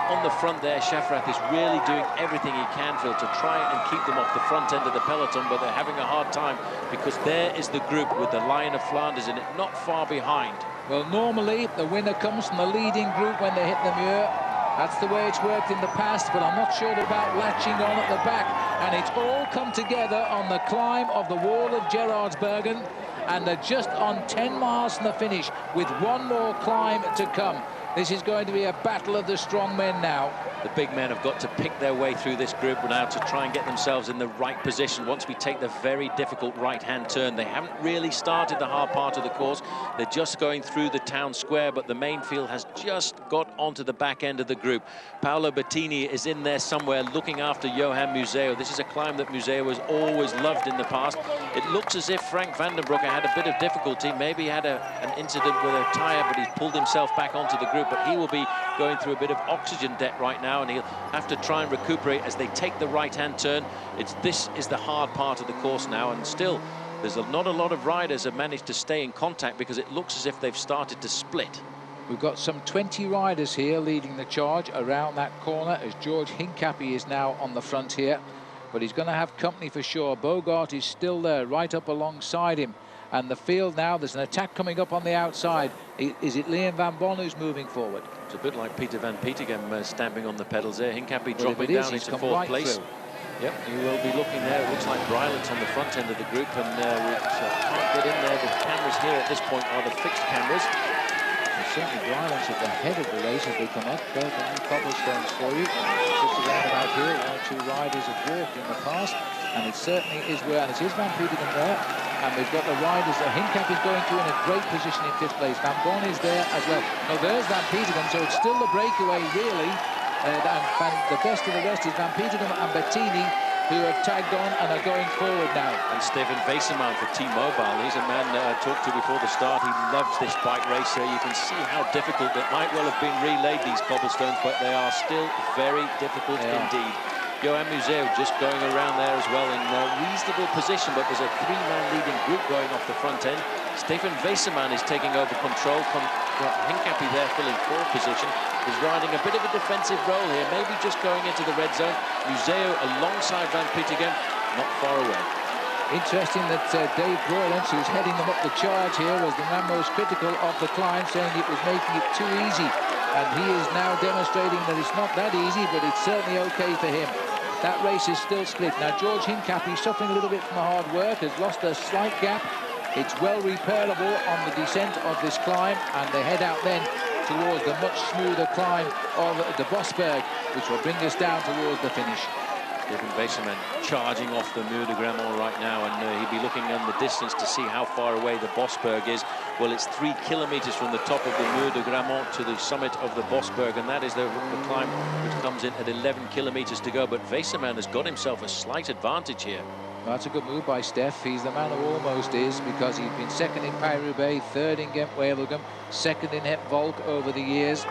On the front there, Schafrath is really doing everything he can, Phil, to try and keep them off the front end of the peloton, but they're having a hard time because there is the group with the Lion of Flanders in it, not far behind. Well, normally the winner comes from the leading group when they hit the Muur. That's the way it's worked in the past, but I'm not sure about latching on at the back. And it's all come together on the climb of the wall of Gerardsbergen, and they're just on 10 miles from the finish with one more climb to come. This is going to be a battle of the strong men now. The big men have got to pick their way through this group now to try and get themselves in the right position. Once we take the very difficult right-hand turn, they haven't really started the hard part of the course. They're just going through the town square, but the main field has just got onto the back end of the group. Paolo Bettini is in there somewhere looking after Johan Museeuw. This is a climb that Museeuw has always loved in the past. It looks as if Frank van den Broek had a bit of difficulty. Maybe he had an incident with a tyre, but he's pulled himself back onto the group. But he will be going through a bit of oxygen debt right now, and he'll have to try and recuperate as they take the right-hand turn. This is the hard part of the course now, and still there's not a lot of riders have managed to stay in contact because it looks as if they've started to split. We've got some 20 riders here leading the charge around that corner, as George Hincapie is now on the front here, but he's going to have company for sure. Bogart is still there right up alongside him. And the field now, there's an attack coming up on the outside. Is it Liam van Bon who's moving forward? It's a bit like Peter van Petegem stamping on the pedals there. Hincapie dropping down into fourth place. Yep, he will be looking there. It looks like Bryland's on the front end of the group, and we can't get in there. The cameras here at this point are the fixed cameras. And certainly Bryland's at the head of the race as they come up. There's the new cobblestones for you. Just around about here, 1 or 2 riders have walked in the past, and it certainly is where, and it is Van Petegem there. And we've got the riders. Hincapie is going through in a great position in 5th place. Van Bon is there as well. No, there's Van Petegem, so it's still the breakaway, really. And the best of the rest is Van Petegem and Bettini, who have tagged on and are going forward now. And Steven Weseman for T-Mobile. He's a man that I talked to before the start. He loves this bike race. So you can see how difficult it might well have been relayed, these cobblestones, but they are still very difficult indeed. Johan Museeuw just going around there as well in a reasonable position, but there's a 3-man leading group going off the front end. Stefan Weseman is taking over control. Hincapie there filling 4th position, is riding a bit of a defensive role here, maybe just going into the red zone. Museeuw alongside Van Petegem, not far away. Interesting that Dave Broylance, who's heading them up the charge here, was the man most critical of the climb, saying it was making it too easy. And he is now demonstrating that it's not that easy, but it's certainly okay for him. That race is still split. Now, George Hincapie, suffering a little bit from the hard work, has lost a slight gap. It's well repairable on the descent of this climb, and they head out then towards the much smoother climb of the Bosberg, which will bring us down towards the finish. Steven Weseman charging off the Muur de Grammont right now, and he'll be looking in the distance to see how far away the Bosberg is. Well, it's 3 kilometers from the top of the Muur de Grammont to the summit of the Bosberg, and that is the climb which comes in at 11 kilometers to go. But Weseman has got himself a slight advantage here. Well, that's a good move by Steph. He's the man who almost is, because he's been 2nd in Paris-Roubaix, 3rd in Ghent-Wevelgem, 2nd in Het Valk over the years.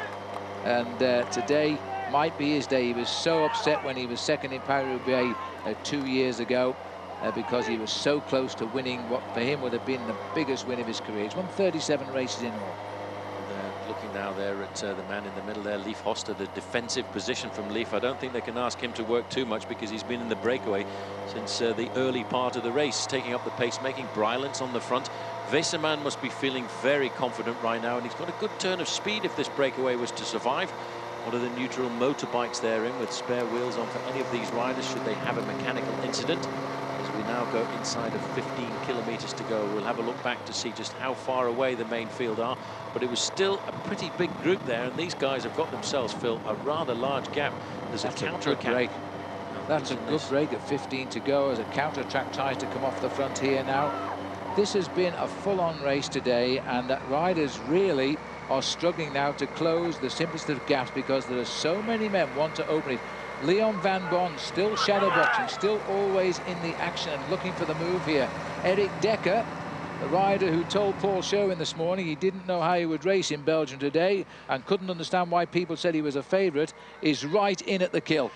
And today might be his day. He was so upset when he was 2nd in Paris-Roubaix 2 years ago. because he was so close to winning what for him would have been the biggest win of his career. He's won 37 races in all. Looking now there at the man in the middle there, Leif Hoster, the defensive position from Leif. I don't think they can ask him to work too much because he's been in the breakaway since the early part of the race, taking up the pace, making Brylan's on the front. Weseman must be feeling very confident right now, and he's got a good turn of speed if this breakaway was to survive. One of the neutral motorbikes they're in with spare wheels on for any of these riders should they have a mechanical incident. As we now go inside of 15 kilometers to go, we'll have a look back to see just how far away the main field are. But it was still a pretty big group there, and these guys have got themselves, Phil, a rather large gap. There's a counter-attack. That's a good break at 15 to go as a counter-attack tries to come off the front here now. This has been a full-on race today, and that riders really are struggling now to close the simplest of gaps because there are so many men want to open it. Leon van Bon still shadow boxing, still always in the action and looking for the move here. Eric Dekker, the rider who told Paul Sherwin this morning he didn't know how he would race in Belgium today and couldn't understand why people said he was a favourite, is right in at the kill.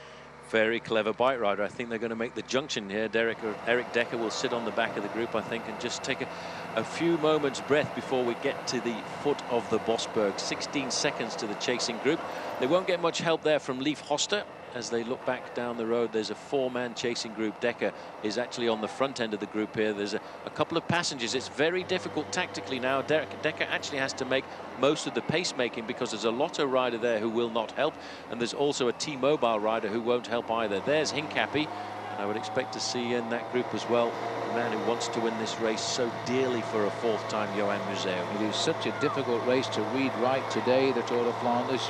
Very clever bike rider. I think they're going to make the junction here. Eric Dekker will sit on the back of the group, I think, and just take a few moments breath before we get to the foot of the Bosberg. 16 seconds to the chasing group. They won't get much help there from Leif Hoster. As they look back down the road, there's a four-man chasing group. Dekker is actually on the front end of the group here. There's a couple of passengers. It's very difficult tactically now. Dekker actually has to make most of the pace making because there's a Lotto rider there who will not help, and there's also a T-Mobile rider who won't help either. There's Hincapie, and I would expect to see in that group as well the man who wants to win this race so dearly for a fourth time, Johan Museeuw. It is such a difficult race to read right today, the Tour of Flanders.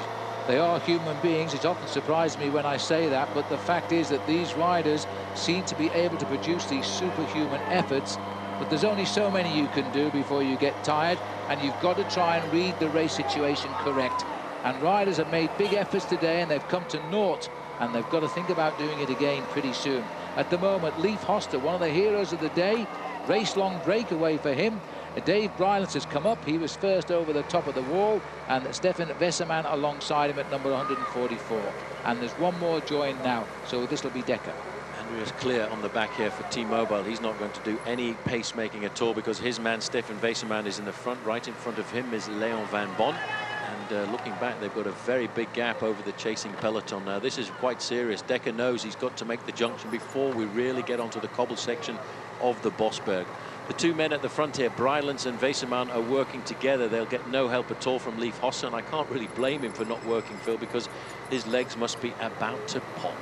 They are human beings. It often surprises me when I say that, but the fact is that these riders seem to be able to produce these superhuman efforts, but there's only so many you can do before you get tired, and you've got to try and read the race situation correct. And riders have made big efforts today, and they've come to naught, and they've got to think about doing it again pretty soon. At the moment, Leif Hoster, one of the heroes of the day, race-long breakaway for him. Dave Brylant has come up. He was first over the top of the wall, and Stefan Weseman alongside him at number 144. And there's one more join now, so this will be Dekker. Andreas Clear on the back here for T-Mobile. He's not going to do any pace-making at all because his man Stefan Weseman is in the front. Right in front of him is Leon van Bon. And looking back, they've got a very big gap over the chasing peloton now. This is quite serious. Dekker knows he's got to make the junction before we really get onto the cobble section of the Bosberg. The two men at the front here, Brylant and Weseman, are working together. They'll get no help at all from Leif Hoster, and I can't really blame him for not working, Phil, because his legs must be about to pop.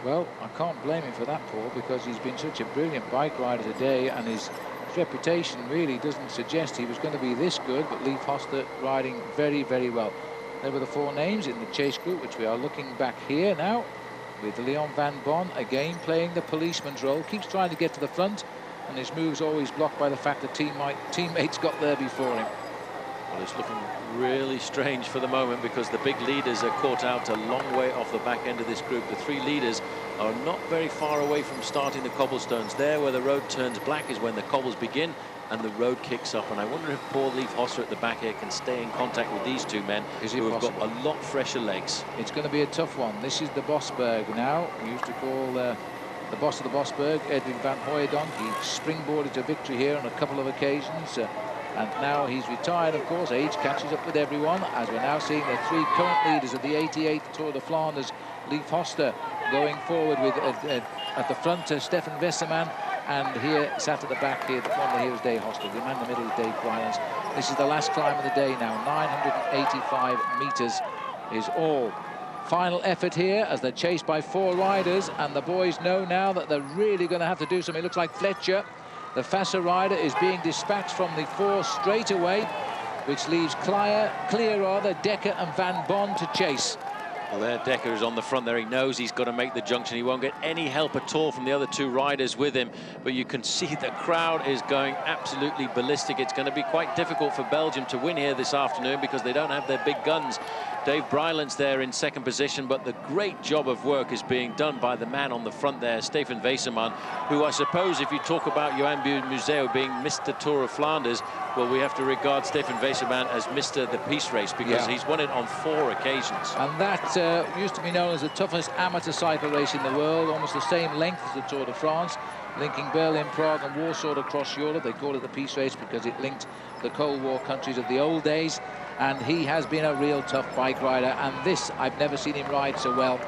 Well, I can't blame him for that, Paul, because he's been such a brilliant bike rider today, and his reputation really doesn't suggest he was going to be this good, but Leif Hoster riding very, very well. There were the four names in the chase group, which we are looking back here now, with Leon van Bon again playing the policeman's role, keeps trying to get to the front, and his move's always blocked by the fact that teammates got there before him. Well, it's looking really strange for the moment because the big leaders are caught out a long way off the back end of this group. The three leaders are not very far away from starting the cobblestones. There where the road turns black is when the cobbles begin and the road kicks up. And I wonder if poor Leif Hoster at the back here can stay in contact with these two men who have got a lot fresher legs. It's going to be a tough one. This is the Bosberg now. We used to call the boss of the Bosberg, Edwin van Hooijdonk. He springboarded to victory here on a couple of occasions. And now he's retired, of course. Age catches up with everyone, as we're now seeing the three current leaders of the 88th Tour de Flanders. Leif Hoster going forward with at the front Stefan Weseman, and here sat at the back here, one of the heroes, Dave Hoster. The man in the middle is Dave Brylant. This is the last climb of the day now. 985 meters is all. Final effort here as they're chased by four riders, and the boys know now that they're really going to have to do something. It looks like Fletcher, the faster rider, is being dispatched from the four straight away, which leaves Clear, Dekker and Van Bon to chase. Well, there Dekker is on the front there. He knows he's got to make the junction. He won't get any help at all from the other two riders with him, but you can see the crowd is going absolutely ballistic. It's going to be quite difficult for Belgium to win here this afternoon because they don't have their big guns Dave Bryland's there in second position, but the great job of work is being done by the man on the front there, Stefan Wesemann, who I suppose if you talk about Johan Museeuw being Mr. Tour of Flanders, well, we have to regard Stefan Wesemann as Mr. the Peace Race, because he's won it on 4 occasions. And that used to be known as the toughest amateur cycle race in the world, almost the same length as the Tour de France, linking Berlin, Prague and Warsaw across Europe. They call it the Peace Race because it linked the Cold War countries of the old days. And he has been a real tough bike rider, and this, I've never seen him ride so well.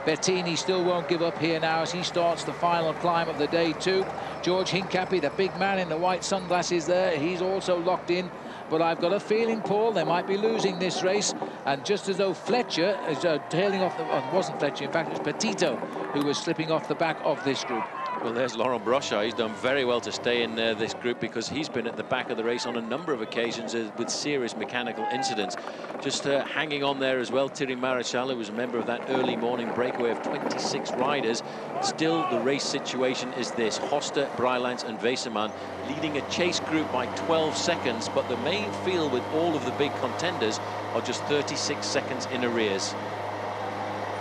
Bettini still won't give up here now as he starts the final climb of the day too. George Hincapie, the big man in the white sunglasses there, he's also locked in. But I've got a feeling, Paul, they might be losing this race. And just as though Fletcher is tailing off, it wasn't Fletcher, in fact it was Petito who was slipping off the back of this group. Well, there's Laurent Brochard. He's done very well to stay in this group because he's been at the back of the race on a number of occasions with serious mechanical incidents. Just hanging on there as well, Thierry Maréchal, who was a member of that early morning breakaway of 26 riders. Still, the race situation is this: Hoster, Brylands and Wesemann leading a chase group by 12 seconds, but the main field with all of the big contenders are just 36 seconds in arrears.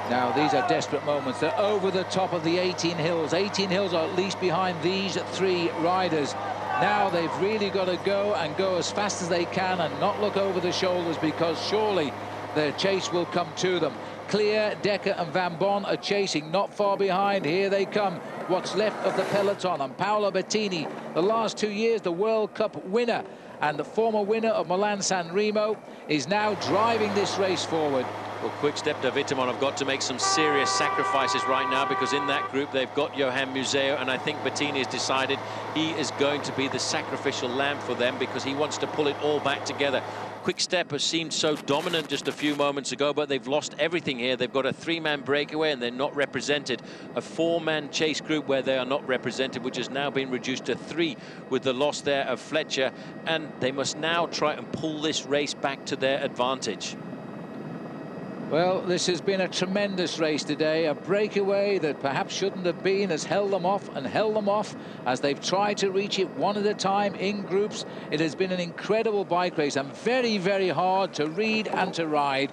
Now, these are desperate moments. They're over the top of the 18 hills. 18 hills are at least behind these 3 riders. Now they've really got to go as fast as they can and not look over the shoulders, because surely their chase will come to them. Clear, Decker and Van Bon are chasing not far behind. Here they come, what's left of the peloton. And Paolo Bettini, the last 2 years the World Cup winner and the former winner of Milan-San Remo, is now driving this race forward. Well, Quick Step de Witteman have got to make some serious sacrifices right now, because in that group they've got Johan Museeuw, and I think Bettini has decided he is going to be the sacrificial lamb for them because he wants to pull it all back together. Quick Step has seemed so dominant just a few moments ago, but they've lost everything here. They've got a 3-man breakaway and they're not represented. A 4-man chase group where they are not represented, which has now been reduced to 3 with the loss there of Fletcher, and they must now try and pull this race back to their advantage. Well, this has been a tremendous race today. A breakaway that perhaps shouldn't have been has held them off and held them off as they've tried to reach it one at a time in groups. It has been an incredible bike race and very, very hard to read and to ride.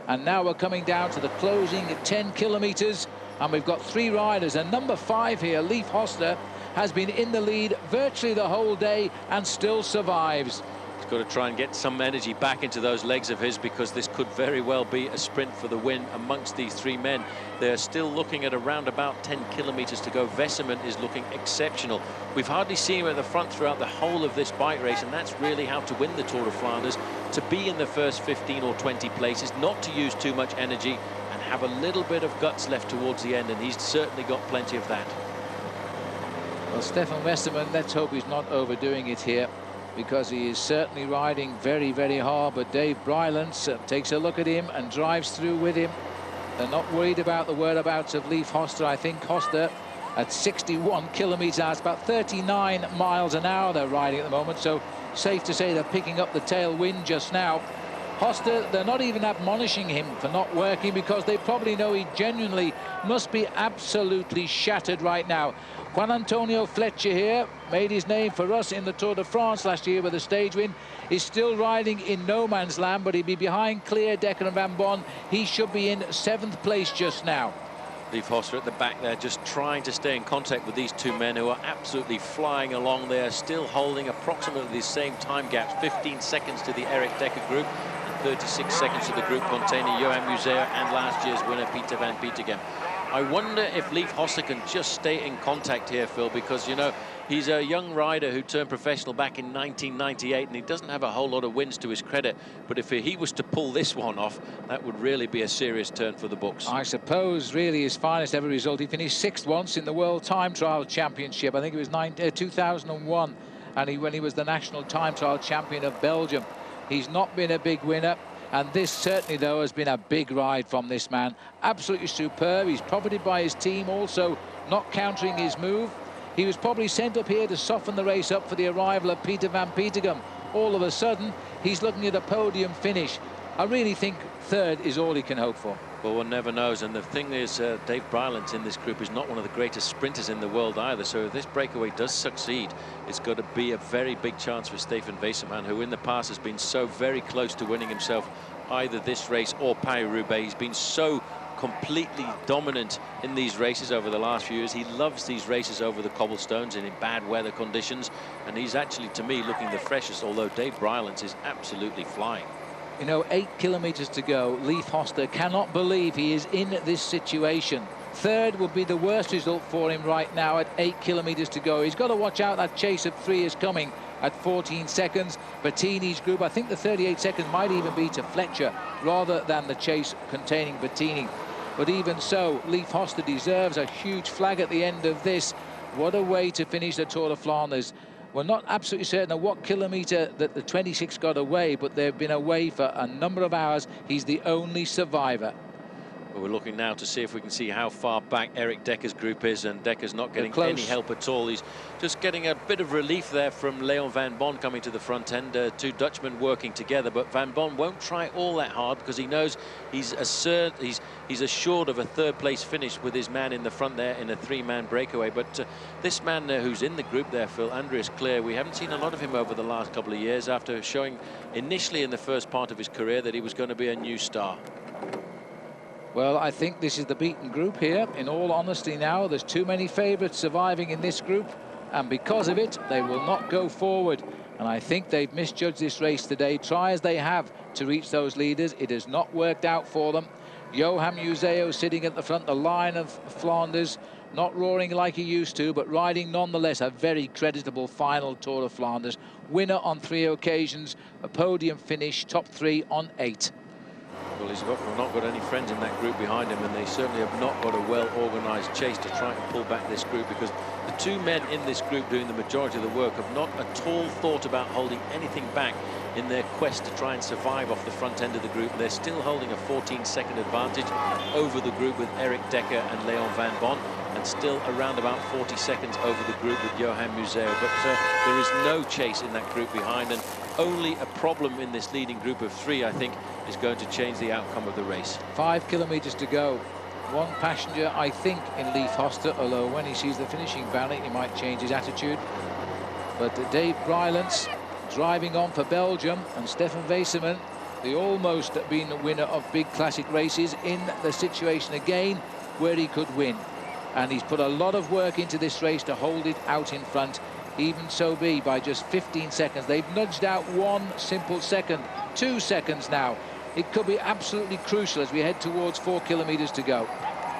And now we're coming down to the closing 10 kilometres, and we've got 3 riders. And number 5 here, Leif Hoster, has been in the lead virtually the whole day and still survives. Got to try and get some energy back into those legs of his, because this could very well be a sprint for the win amongst these 3 men. They're still looking at around about 10 kilometres to go. Wesemann is looking exceptional. We've hardly seen him at the front throughout the whole of this bike race, and that's really how to win the Tour of Flanders: to be in the first 15 or 20 places, not to use too much energy and have a little bit of guts left towards the end, and he's certainly got plenty of that. Well, Stefan Wesemann, let's hope he's not overdoing it here, because he is certainly riding very, very hard. But Dave Brylands takes a look at him and drives through with him. They're not worried about the whereabouts of Leif Hoster. I think Hoster at 61 kilometres, it's about 39 miles an hour they're riding at the moment, so safe to say they're picking up the tailwind just now. Hoster, they're not even admonishing him for not working, because they probably know he genuinely must be absolutely shattered right now. Juan Antonio Fletcher here, made his name for us in the Tour de France last year with a stage win, is still riding in no man's land, but he'd be behind Clear, Decker and Van Bon. He should be in 7th place just now. Leif Hoster at the back there, just trying to stay in contact with these 2 men who are absolutely flying along. They are still holding approximately the same time gaps, 15 seconds to the Eric Decker group and 36 seconds to the group containing Johan Museeuw and last year's winner Peter van Petegem. I wonder if Leif Hoster can just stay in contact here, Phil, because, you know, he's a young rider who turned professional back in 1998, and he doesn't have a whole lot of wins to his credit. But if he was to pull this one off, that would really be a serious turn for the books. I suppose really his finest ever result. He finished 6th once in the World Time Trial Championship. I think it was 2001, and when he was the national time trial champion of Belgium. He's not been a big winner. And this certainly, though, has been a big ride from this man. Absolutely superb. He's profited by his team also not countering his move. He was probably sent up here to soften the race up for the arrival of Peter van Petegem. All of a sudden, he's looking at a podium finish. I really think 3rd is all he can hope for. Well, one never knows. And the thing is, Dave Brylant in this group is not one of the greatest sprinters in the world either. So if this breakaway does succeed, it's got to be a very big chance for Stefan Weissermann, who in the past has been so very close to winning himself either this race or Paris-Roubaix. He's been so completely dominant in these races over the last few years. He loves these races over the cobblestones and in bad weather conditions. And he's actually, to me, looking the freshest, although Dave Brylant is absolutely flying. You know, 8 kilometers to go. Leif Hoster cannot believe he is in this situation. Third would be the worst result for him right now at 8 kilometers to go. He's got to watch out. That chase of 3 is coming at 14 seconds. Bettini's group, I think the 38 seconds might even be to Fletcher rather than the chase containing Bettini. But even so, Leif Hoster deserves a huge flag at the end of this. What a way to finish the Tour of Flanders. We're not absolutely certain of what kilometre that the 26 got away, but they've been away for a number of hours. He's the only survivor. Well, we're looking now to see if we can see how far back Eric Dekker's group is, and Dekker's not getting any help at all. He's just getting a bit of relief there from Leon van Bon coming to the front end. Two Dutchmen working together, but Van Bon won't try all that hard because he knows he's assured of a third-place finish with his man in the front there in a 3-man breakaway. But this man who's in the group there, Phil, Andreas Clear, we haven't seen a lot of him over the last couple of years after showing initially in the first part of his career that he was going to be a new star. Well, I think this is the beaten group here. In all honesty now, there's too many favourites surviving in this group, and because of it, they will not go forward. And I think they've misjudged this race today. Try as they have to reach those leaders, it has not worked out for them. Johan Museo sitting at the front, the line of Flanders, not roaring like he used to, but riding nonetheless a very creditable final Tour of Flanders. Winner on 3 occasions, a podium finish, top 3 on 8. Well, he's not got any friends in that group behind him, and they certainly have not got a well-organised chase to try and pull back this group, because the 2 men in this group doing the majority of the work have not at all thought about holding anything back in their quest to try and survive off the front end of the group. They're still holding a 14-second advantage over the group with Eric Dekker and Leon van Bon, and still around about 40 seconds over the group with Johan Museo. But there is no chase in that group behind, and only a problem in this leading group of 3, I think, is going to change the outcome of the race. 5 kilometers to go. 1 passenger, I think, in Leif Hoster, although when he sees the finishing banner, he might change his attitude. But Dave Brylant driving on for Belgium, and Stefan Weissermann, the almost been the winner of big classic races, in the situation again where he could win. And he's put a lot of work into this race to hold it out in front. Even so be, by just 15 seconds. They've nudged out 1 simple second, 2 seconds now. It could be absolutely crucial as we head towards 4 kilometers to go.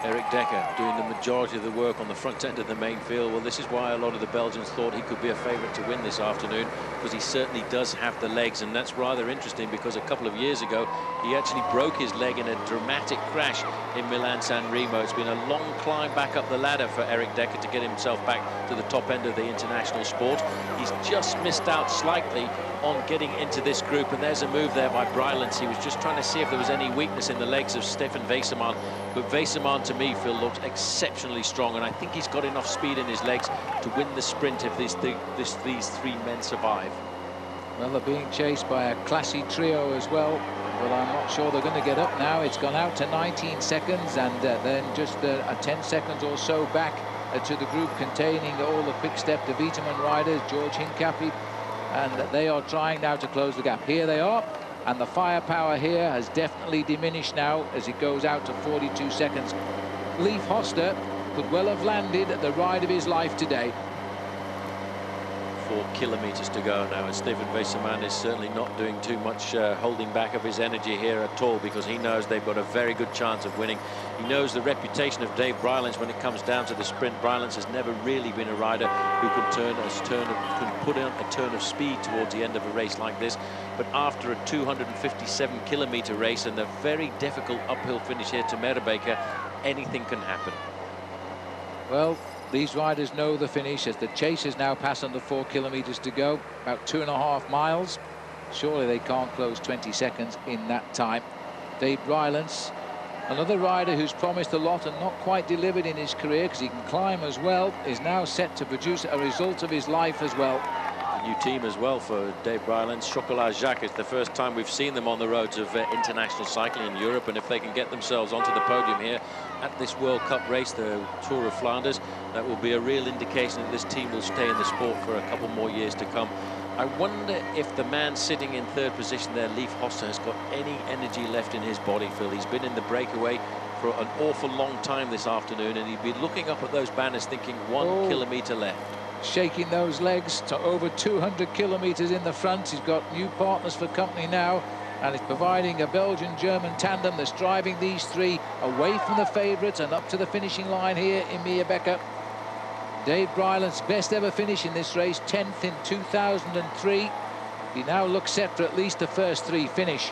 Eric Dekker doing the majority of the work on the front end of the main field. Well, this is why a lot of the Belgians thought he could be a favourite to win this afternoon, because he certainly does have the legs. And that's rather interesting, because a couple of years ago he actually broke his leg in a dramatic crash in Milan-San Remo. It's been a long climb back up the ladder for Eric Dekker to get himself back to the top end of the international sport. He's just missed out slightly on getting into this group, and there's a move there by Brylant. He was just trying to see if there was any weakness in the legs of Stefan Weissermann, but Weissermann, to me, Phil, looks exceptionally strong, and I think he's got enough speed in his legs to win the sprint if these 3 men survive. Well, they're being chased by a classy trio as well, but I'm not sure they're going to get up now. It's gone out to 19 seconds, and then just 10 seconds or so back to the group containing all the quick-step De Vitamin riders, George Hincapie, and they are trying now to close the gap. Here they are, and the firepower here has definitely diminished now as it goes out to 42 seconds. Leif Hoster could well have landed the ride of his life today. 4 kilometers to go now, and Stefan Weissermann is certainly not doing too much holding back of his energy here at all, because he knows they've got a very good chance of winning. He knows the reputation of Dave Brylant when it comes down to the sprint. Brylant has never really been a rider who can put in a turn of speed towards the end of a race like this. But after a 257-kilometer race and a very difficult uphill finish here to Meribeke, anything can happen. Well, these riders know the finish as the chasers now pass under 4 kilometers to go, about 2.5 miles. Surely they can't close 20 seconds in that time. Dave Brylant, another rider who's promised a lot and not quite delivered in his career, because he can climb as well, is now set to produce a result of his life as well. New team as well for Dave Bryland's Chocolat Jacques. It's the first time we've seen them on the roads of international cycling in Europe, and if they can get themselves onto the podium here at this World Cup race, the Tour of Flanders, that will be a real indication that this team will stay in the sport for a couple more years to come. I wonder if the man sitting in third position there, Leif Hoste, has got any energy left in his body, Phil. He's been in the breakaway for an awful long time this afternoon, and he'd be looking up at those banners thinking 1 kilometre left. Shaking those legs to over 200 kilometres in the front. He's got new partners for company now, and it's providing a Belgian-German tandem that's driving these three away from the favourites and up to the finishing line here in Meerbecker. Dave Bryland's best ever finish in this race, 10th in 2003. He now looks set for at least the first three finish.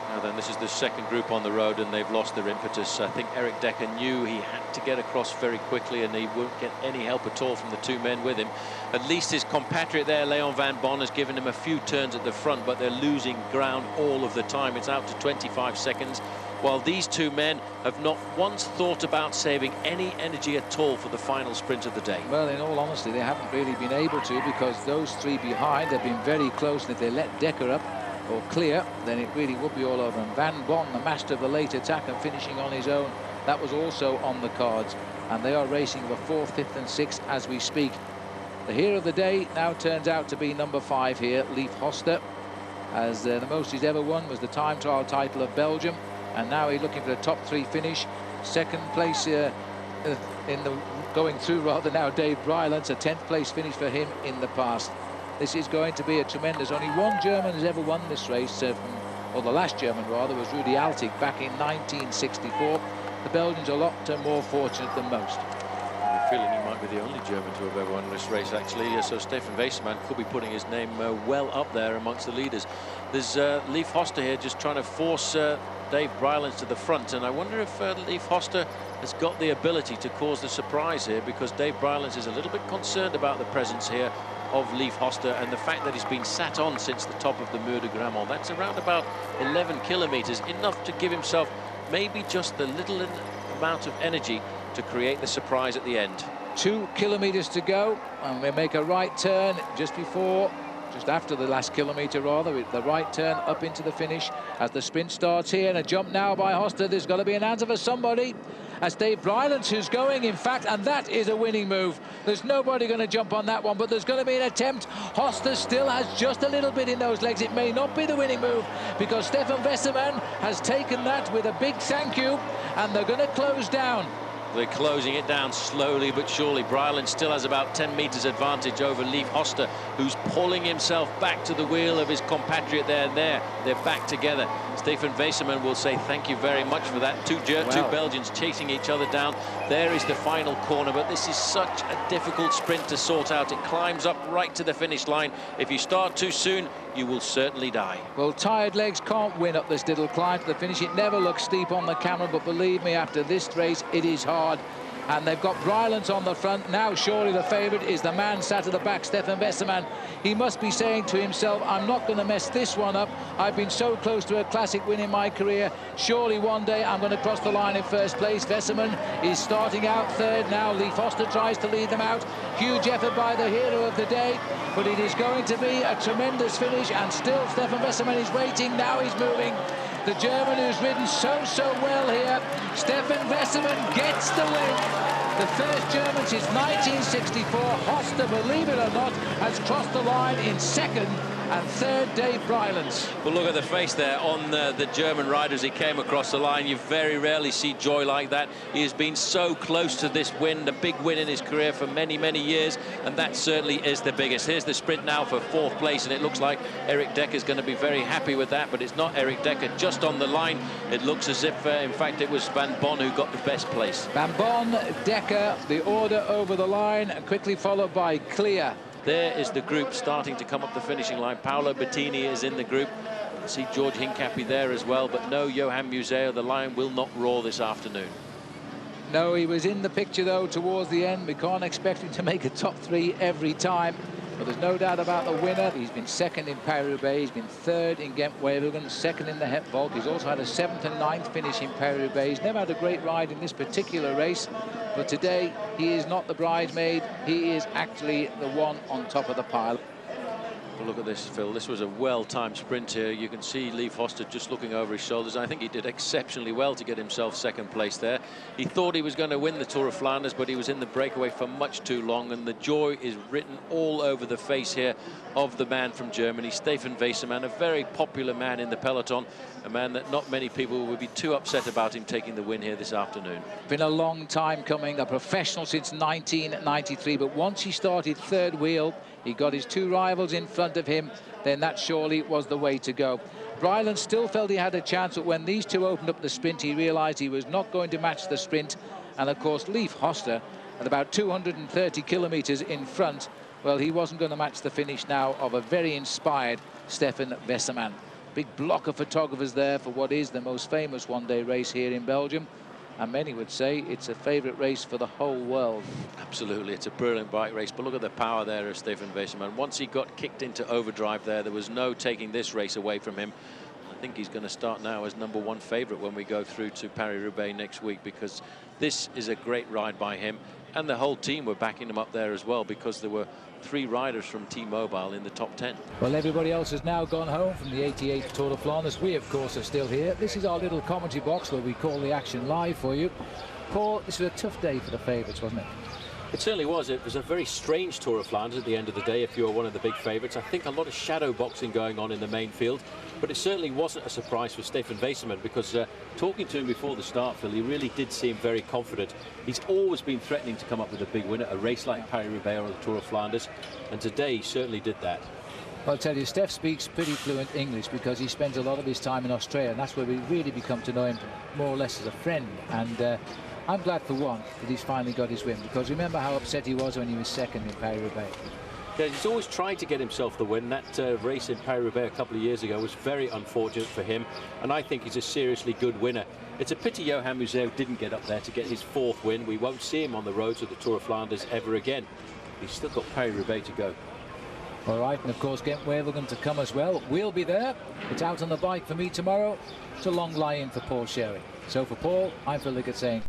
Now then, this is the second group on the road, and they've lost their impetus. I think Eric Decker knew he had to get across very quickly, and he won't get any help at all from the two men with him. At least his compatriot there, Leon van Bon, has given him a few turns at the front, but they're losing ground all of the time. It's out to 25 seconds, while these two men have not once thought about saving any energy at all for the final sprint of the day. Well, in all honesty, they haven't really been able to, because those three behind have been very close, and if they let Decker up or clear, then it really would be all over. And Van Bon, the master of the late attack and finishing on his own, that was also on the cards, and they are racing for 4th, 5th and 6th as we speak. The hero of the day now turns out to be number 5 here, Leif Hoste, as the most he's ever won was the time trial title of Belgium, and now he's looking for a top 3 finish. Second place in the going through rather now, Dave Bryland's a 10th place finish for him in the past. This is going to be a tremendous. Only one German has ever won this race, or the last German rather, was Rudi Altig back in 1964. The Belgians are a lot more fortunate than most. I have a feeling he might be the only German to have ever won this race, actually. So Stefan Weissermann could be putting his name well up there amongst the leaders. There's Leif Hoste here just trying to force Dave Bryland to the front, and I wonder if Leif Hoste has got the ability to cause the surprise here, because Dave Bryland is a little bit concerned about the presence here of Leif Hoste and the fact that he's been sat on since the top of the Mur de Grammont. That's around about 11 kilometres, enough to give himself maybe just the little amount of energy to create the surprise at the end. 2 kilometres to go, and we make a right turn just after the last kilometre rather, with the right turn up into the finish as the sprint starts here, and a jump now by Hoste. There's got to be an answer for somebody. As Dave Bryland who's going, in fact, and that is a winning move. There's nobody going to jump on that one, but there's going to be an attempt. Hoste still has just a little bit in those legs. It may not be the winning move, because Stefan Weissermann has taken that with a big thank you, and they're going to close down. They're closing it down slowly but surely. Bryland still has about 10 metres advantage over Leif Hoste, who's pulling himself back to the wheel of his compatriot there. They're back together. Stefan Weissermann will say thank you very much for that. Two Belgians chasing each other down. There is the final corner, but this is such a difficult sprint to sort out. It climbs up right to the finish line. If you start too soon, you will certainly die. Well, tired legs can't win up this little climb to the finish. It never looks steep on the camera, but believe me, after this race, it is hard. And they've got Bryland on the front. Now surely the favourite is the man sat at the back, Stefan Weissermann. He must be saying to himself, I'm not going to mess this one up. I've been so close to a classic win in my career. Surely one day I'm going to cross the line in first place. Weissermann is starting out third now. Leif Hoste tries to lead them out. Huge effort by the hero of the day, but it is going to be a tremendous finish, and still Stefan Weissermann is waiting. Now he's moving. The German who's ridden so well here, Stefan Weissermann gets the win. The first German since 1964. Hoste, believe it or not, has crossed the line in second, and third Dave Bryland. Well, look at the face there on the German rider as he came across the line. You very rarely see joy like that. He has been so close to this win, the big win in his career for many years, and that certainly is the biggest. Here's the sprint now for 4th place, and it looks like Eric Decker is going to be very happy with that, but it's not Eric Decker just on the line. It looks as if, in fact, it was Van Bon who got the best place. Van Bon, Decker, the order over the line, quickly followed by Clear. There is the group starting to come up the finishing line. Paolo Bettini is in the group. You can see George Hincapie there as well, but no Johan Museo. The lion will not roar this afternoon. No, he was in the picture though towards the end. We can't expect him to make a top 3 every time. But there's no doubt about the winner. He's been second in Paris-Roubaix. He's been third in Ghent-Wevelgem, second in the Hepvolk. He's also had a 7th and 9th finish in Paris-Roubaix. He's never had a great ride in this particular race. But today, he is not the bridesmaid. He is actually the one on top of the pile. Look at this, Phil. This was a well-timed sprint here. You can see Leif Hoster just looking over his shoulders. I think he did exceptionally well to get himself second place there. He thought he was going to win the Tour of Flanders, but he was in the breakaway for much too long, and the joy is written all over the face here of the man from Germany, Stefan Wesermann, a very popular man in the peloton, a man that not many people would be too upset about him taking the win here this afternoon. Been a long time coming, a professional since 1993, but once he started third wheel, he got his two rivals in front of him, then that surely was the way to go. Bryland still felt he had a chance, but when these two opened up the sprint, he realised he was not going to match the sprint. And of course, Leif Hoster, at about 230 kilometres in front, well, he wasn't going to match the finish now of a very inspired Stefan Wesermann. Big block of photographers there for what is the most famous one-day race here in Belgium. And many would say it's a favourite race for the whole world. Absolutely, it's a brilliant bike race, but look at the power there of Stefan Wesermann. Once he got kicked into overdrive there was no taking this race away from him. I think he's going to start now as #1 favourite when we go through to Paris-Roubaix next week, because this is a great ride by him, and the whole team were backing him up there as well, because there were 3 riders from T-Mobile in the top 10. Well, everybody else has now gone home from the 88th Tour of Flanders. We, of course, are still here. This is our little commentary box where we call the action live for you. Paul, this was a tough day for the favourites, wasn't it? It certainly was. It was a very strange Tour of Flanders at the end of the day if you were one of the big favourites. I think a lot of shadow boxing going on in the main field, but it certainly wasn't a surprise for Stefan Wesermann, because talking to him before the start, Phil, he really did seem very confident. He's always been threatening to come up with a big winner, a race like Paris-Roubaix or the Tour of Flanders, and today he certainly did that. Well, I'll tell you, Steph speaks pretty fluent English because he spends a lot of his time in Australia, and that's where we really become to know him more or less as a friend. And I'm glad for one that he's finally got his win, because remember how upset he was when he was second in Paris-Roubaix. Yeah, he's always tried to get himself the win. That race in Paris-Roubaix a couple of years ago was very unfortunate for him, and I think he's a seriously good winner. It's a pity Johan Museeuw didn't get up there to get his 4th win. We won't see him on the roads of the Tour of Flanders ever again. He's still got Paris-Roubaix to go. All right, and of course Ghent-Wevelgem to come as well. We'll be there. It's out on the bike for me tomorrow. It's a long lie-in for Paul Sherry. So for Paul, I'm Phil Liggett saying